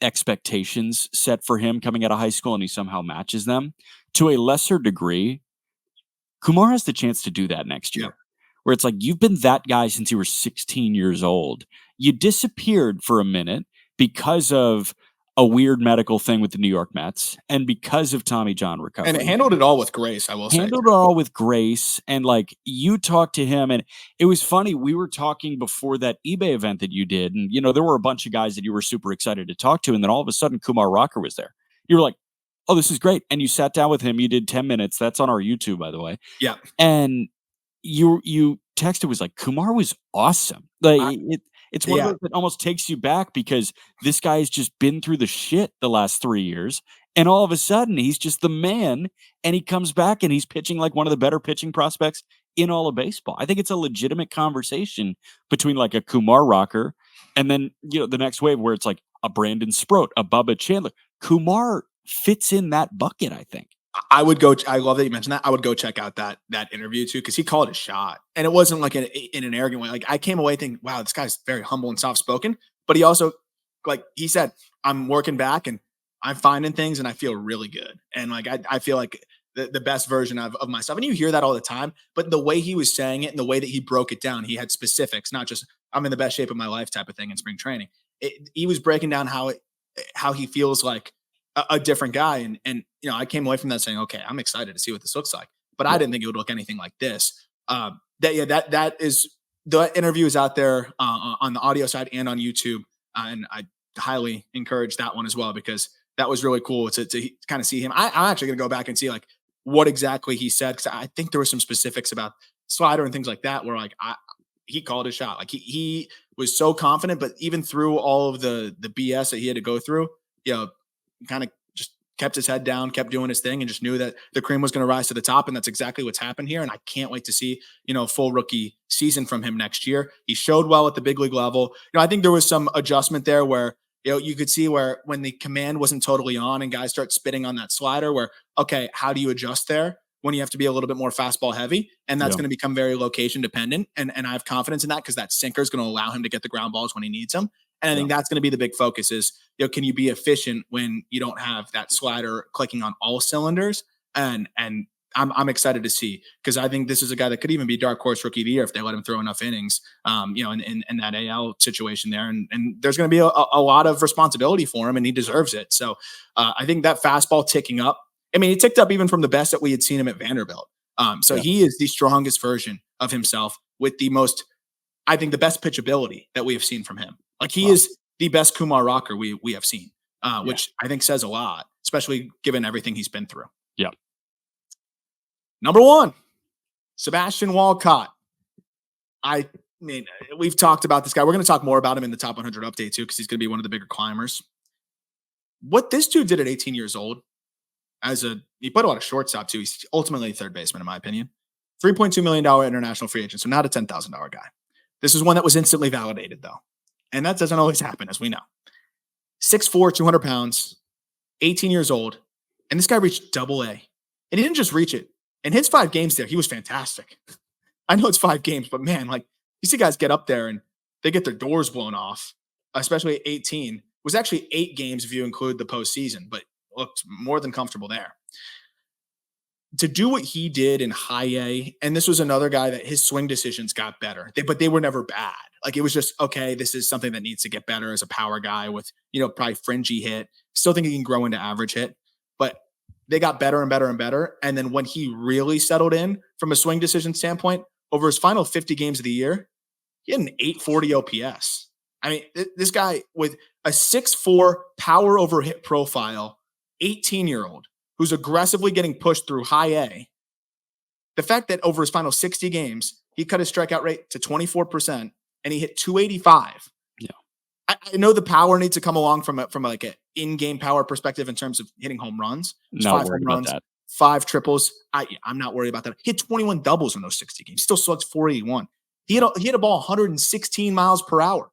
expectations set for him coming out of high school, and he somehow matches them. To a lesser degree, Kumar has the chance to do that next year. Where it's like, you've been that guy since you were 16 years old. You disappeared for a minute because of a weird medical thing with the New York Mets and because of Tommy John recovery. And it handled it all with grace, I will say. Handled it all with grace. And like, you talked to him, and it was funny. We were talking before that eBay event that you did. And, there were a bunch of guys that you were super excited to talk to. And then all of a sudden, Kumar Rocker was there. You were like, oh, this is great. And you sat down with him. You did 10 minutes. That's on our YouTube, by the way. Yeah. And you texted, was like, Kumar was awesome. Like it's one of those that almost takes you back because this guy has just been through the shit the last 3 years, and all of a sudden he's just the man, and he comes back and he's pitching like one of the better pitching prospects in all of baseball. I think it's a legitimate conversation between like a Kumar Rocker and then the next wave where it's like a Brandon Sproat, a Bubba Chandler. Kumar fits in that bucket, I think. I would go. I love that you mentioned that. I would go check out that interview too, because he called a shot, and it wasn't like in an arrogant way. Like I came away thinking, "Wow, this guy's very humble and soft spoken." But he also, like he said, "I'm working back and I'm finding things, and I feel really good." And like I feel like the best version of myself. And you hear that all the time, but the way he was saying it and the way that he broke it down, he had specifics, not just "I'm in the best shape of my life" type of thing in spring training. He was breaking down how he feels like a different guy. And I came away from that saying, okay, I'm excited to see what this looks like, but I didn't think it would look anything like this. That is, the interview is out there on the audio side and on YouTube. And I highly encourage that one as well, because that was really cool to kind of see him. I'm actually going to go back and see like what exactly he said, because I think there were some specifics about slider and things like that where like he called his shot. Like he was so confident, but even through all of the BS that he had to go through, kind of just kept his head down, kept doing his thing, and just knew that the cream was going to rise to the top. And that's exactly what's happened here. And I can't wait to see, a full rookie season from him next year. He showed well at the big league level. I think there was some adjustment there where, you could see where when the command wasn't totally on and guys start spitting on that slider where, okay, how do you adjust there when you have to be a little bit more fastball heavy? And that's going to become very location dependent. And I have confidence in that, because that sinker is going to allow him to get the ground balls when he needs them. And I think that's going to be the big focus is, can you be efficient when you don't have that slider clicking on all cylinders? And I'm excited to see, because I think this is a guy that could even be dark horse rookie of the year if they let him throw enough innings, in that AL situation there. And there's going to be a lot of responsibility for him, and he deserves it. So I think that fastball ticking up, I mean, he ticked up even from the best that we had seen him at Vanderbilt. He is the strongest version of himself with the best pitchability that we have seen from him. Like he is the best Kumar Rocker we have seen, which I think says a lot, especially given everything he's been through. Yeah. Number 1, Sebastian Walcott. I mean, we've talked about this guy. We're going to talk more about him in the top 100 update too, because he's going to be one of the bigger climbers. What this dude did at 18 years old, he played a lot of shortstop too. He's ultimately a third baseman, in my opinion. $3.2 million international free agent, so not a $10,000 guy. This is one that was instantly validated, though. And that doesn't always happen, as we know. 6'4", 200 pounds, 18 years old. And this guy reached Double A. And he didn't just reach it. In his 5 games there, he was fantastic. I know it's 5 games, but man, like, you see guys get up there and they get their doors blown off, especially at 18. It was actually 8 games if you include the postseason, but looked more than comfortable there. To do what he did in high A, and this was another guy that his swing decisions got better, but they were never bad. Like, it was just, okay, this is something that needs to get better as a power guy with, probably fringy hit. Still think he can grow into average hit, but they got better and better and better. And then when he really settled in from a swing decision standpoint, over his final 50 games of the year, he had an 840 OPS. I mean, this guy with a 6'4" power over hit profile, 18-year-old, who's aggressively getting pushed through high A. The fact that over his final 60 games, he cut his strikeout rate to 24% and he hit 285. Yeah. I know the power needs to come along from like an in-game power perspective in terms of hitting home runs. Not worried about that. 5 triples. I'm not worried about that. He hit 21 doubles in those 60 games. Still slugs 481. He hit a ball 116 miles per hour.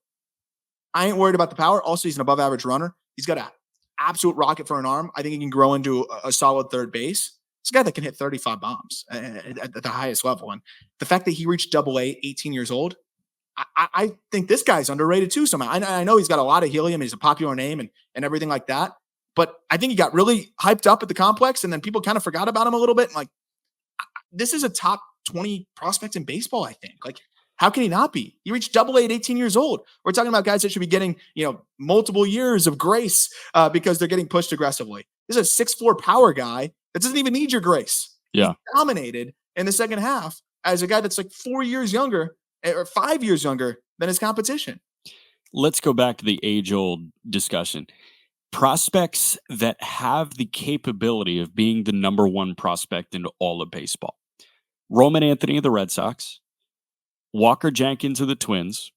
I ain't worried about the power. Also, he's an above average runner. He's got an absolute rocket for an arm. I think he can grow into a solid third base. It's a guy that can hit 35 bombs at the highest level. And the fact that he reached Double A, 18 years old, I think this guy's underrated too somehow. I know he's got a lot of helium. He's a popular name and everything like that. But I think he got really hyped up at the complex, and then people kind of forgot about him a little bit. And like, this is a top 20 prospect in baseball, I think. Like, how can he not be? He reached Double A at 18 years old. We're talking about guys that should be getting, multiple years of grace because they're getting pushed aggressively. This is a 6'4" power guy that doesn't even need your grace. Yeah. He dominated in the second half as a guy that's like 4 years younger or 5 years younger than his competition. Let's go back to the age-old discussion. Prospects that have the capability of being the number 1 prospect in all of baseball. Roman Anthony of the Red Sox. Walker Jenkins of the Twins.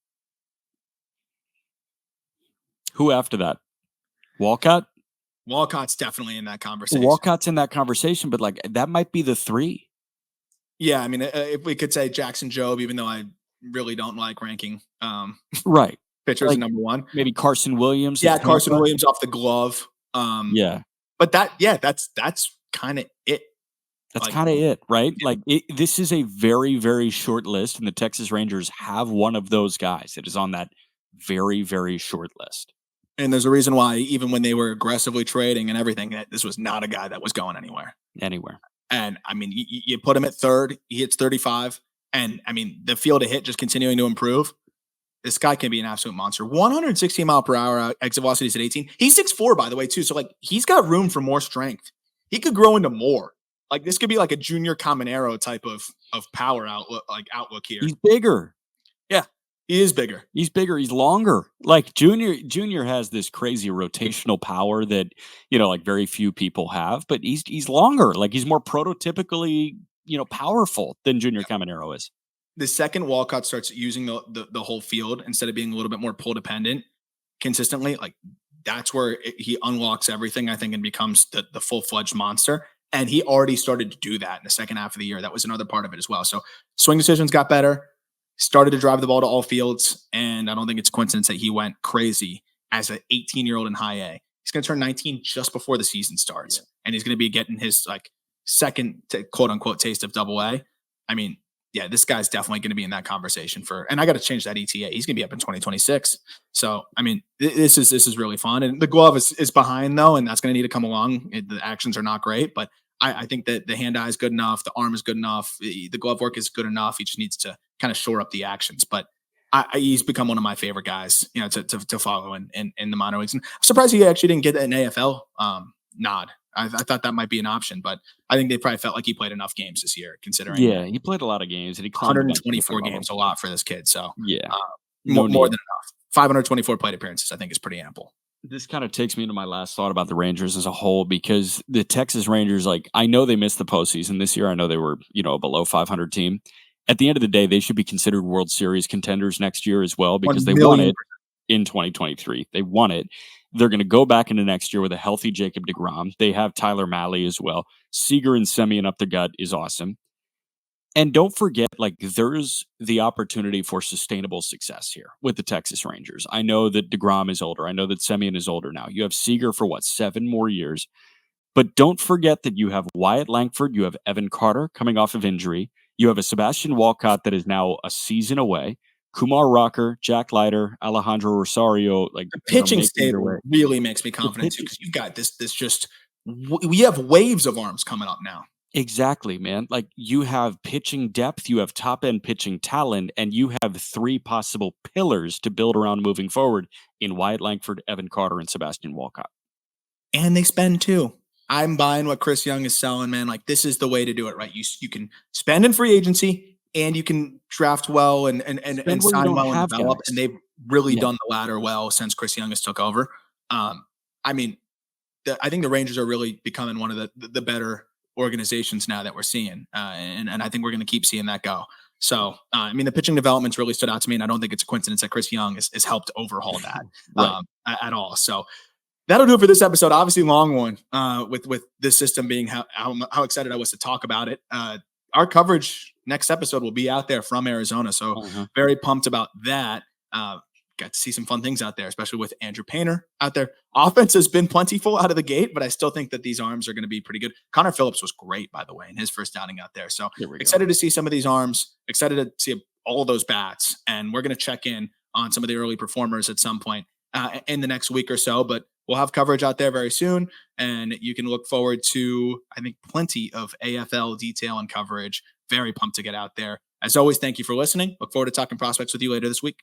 Who after that? Walcott? Walcott's definitely in that conversation. Walcott's in that conversation, but like that might be the 3. Yeah, I mean, if we could say Jackson Jobe, even though I really don't like ranking right pitchers like, at number 1. Maybe Carson Williams. Yeah, Carson Williams off the glove. Yeah. But that's kind of it. That's kind of it, right? Like this is a very, very short list, and the Texas Rangers have one of those guys that is on that very, very short list. And there's a reason why, even when they were aggressively trading and everything, that this was not a guy that was going anywhere. And I mean, you put him at third, he hits 35, and I mean, the field of hit just continuing to improve. This guy can be an absolute monster. 116 mile per hour exit velocities at 18. He's 6'4", by the way, too. So like, he's got room for more strength. He could grow into more. Like, this could be like a Junior Caminero type of power outlook here. He's bigger. Yeah, he is bigger. He's bigger. He's longer. Like Junior has this crazy rotational power that, like very few people have, but he's longer. Like, he's more prototypically, powerful than Junior Caminero is. The second Walcott starts using the whole field instead of being a little bit more pull dependent consistently, like that's where he unlocks everything, I think, and becomes the full-fledged monster. And he already started to do that in the second half of the year. That was another part of it as well. So swing decisions got better, started to drive the ball to all fields. And I don't think it's a coincidence that he went crazy as an 18-year-old in high A. He's going to turn 19 just before the season starts. Yeah. And he's going to be getting his second quote unquote taste of Double A. I mean, yeah, this guy's definitely going to be in that conversation and I got to change that ETA. He's going to be up in 2026. So, I mean, this is really fun. And the glove is behind though, and that's going to need to come along. The actions are not great, but I think that the hand eye is good enough. The arm is good enough. The glove work is good enough. He just needs to kind of shore up the actions, but he's become one of my favorite guys, to follow in the minor leagues. And I'm surprised he actually didn't get an AFL nod. I thought that might be an option, but I think they probably felt like he played enough games this year, considering. Yeah, he played a lot of games, and he 124 games, a lot for this kid. So yeah, more than enough. 524 plate appearances, I think, is pretty ample. This kind of takes me into my last thought about the Rangers as a whole, because the Texas Rangers, like, I know they missed the postseason this year. I know they were, a below 500 team. At the end of the day, they should be considered World Series contenders next year as well, because 1 they won million. it in 2023. They won it. They're going to go back into next year with a healthy Jacob deGrom. They have Tyler Mahle as well. Seager and Semien up the gut is awesome. And don't forget, like, there's the opportunity for sustainable success here with the Texas Rangers. I know that deGrom is older. I know that Semien is older now. You have Seager for 7 more years. But don't forget that you have Wyatt Langford. You have Evan Carter coming off of injury. You have a Sebastian Walcott that is now a season away. Kumar Rocker, Jack Leiter, Alejandro Rosario, like, The they're pitching making their stable way. really makes me The confident too, pitching, because you've got this just we have waves of arms coming up now. exactly, man. Like, you have pitching depth, you have top end pitching talent, and you have 3 possible pillars to build around moving forward in Wyatt Langford, Evan Carter, and Sebastian Walcott. And they spend too. I'm buying what Chris Young is selling, man. Like, this is the way to do it, right? You can spend in free agency, and you can draft well and Spend where you sign don't well and have develop. And guys. they've really Yeah. done the latter well since Chris Young has took over. I mean, I think the Rangers are really becoming one of the better organizations now that we're seeing, and I think we're going to keep seeing that go. So, I mean, the pitching development's really stood out to me, and I don't think it's a coincidence that Chris Young has helped overhaul that Right. at all. So that'll do it for this episode. Obviously, long one with this system being how excited I was to talk about it. Our coverage next episode will be out there from Arizona, so Uh-huh. very pumped about that. Got to see some fun things out there, especially with Andrew Painter out there. Offense has been plentiful out of the gate, but I still think that these arms are going to be pretty good. Connor Phillips was great, by the way, in his first outing out there. So Here we go. excited to see some of these arms, excited to see all of those bats. And we're going to check in on some of the early performers at some point in the next week or so. But we'll have coverage out there very soon. And you can look forward to, I think, plenty of AFL detail and coverage. Very pumped to get out there. As always, thank you for listening. Look forward to talking prospects with you later this week.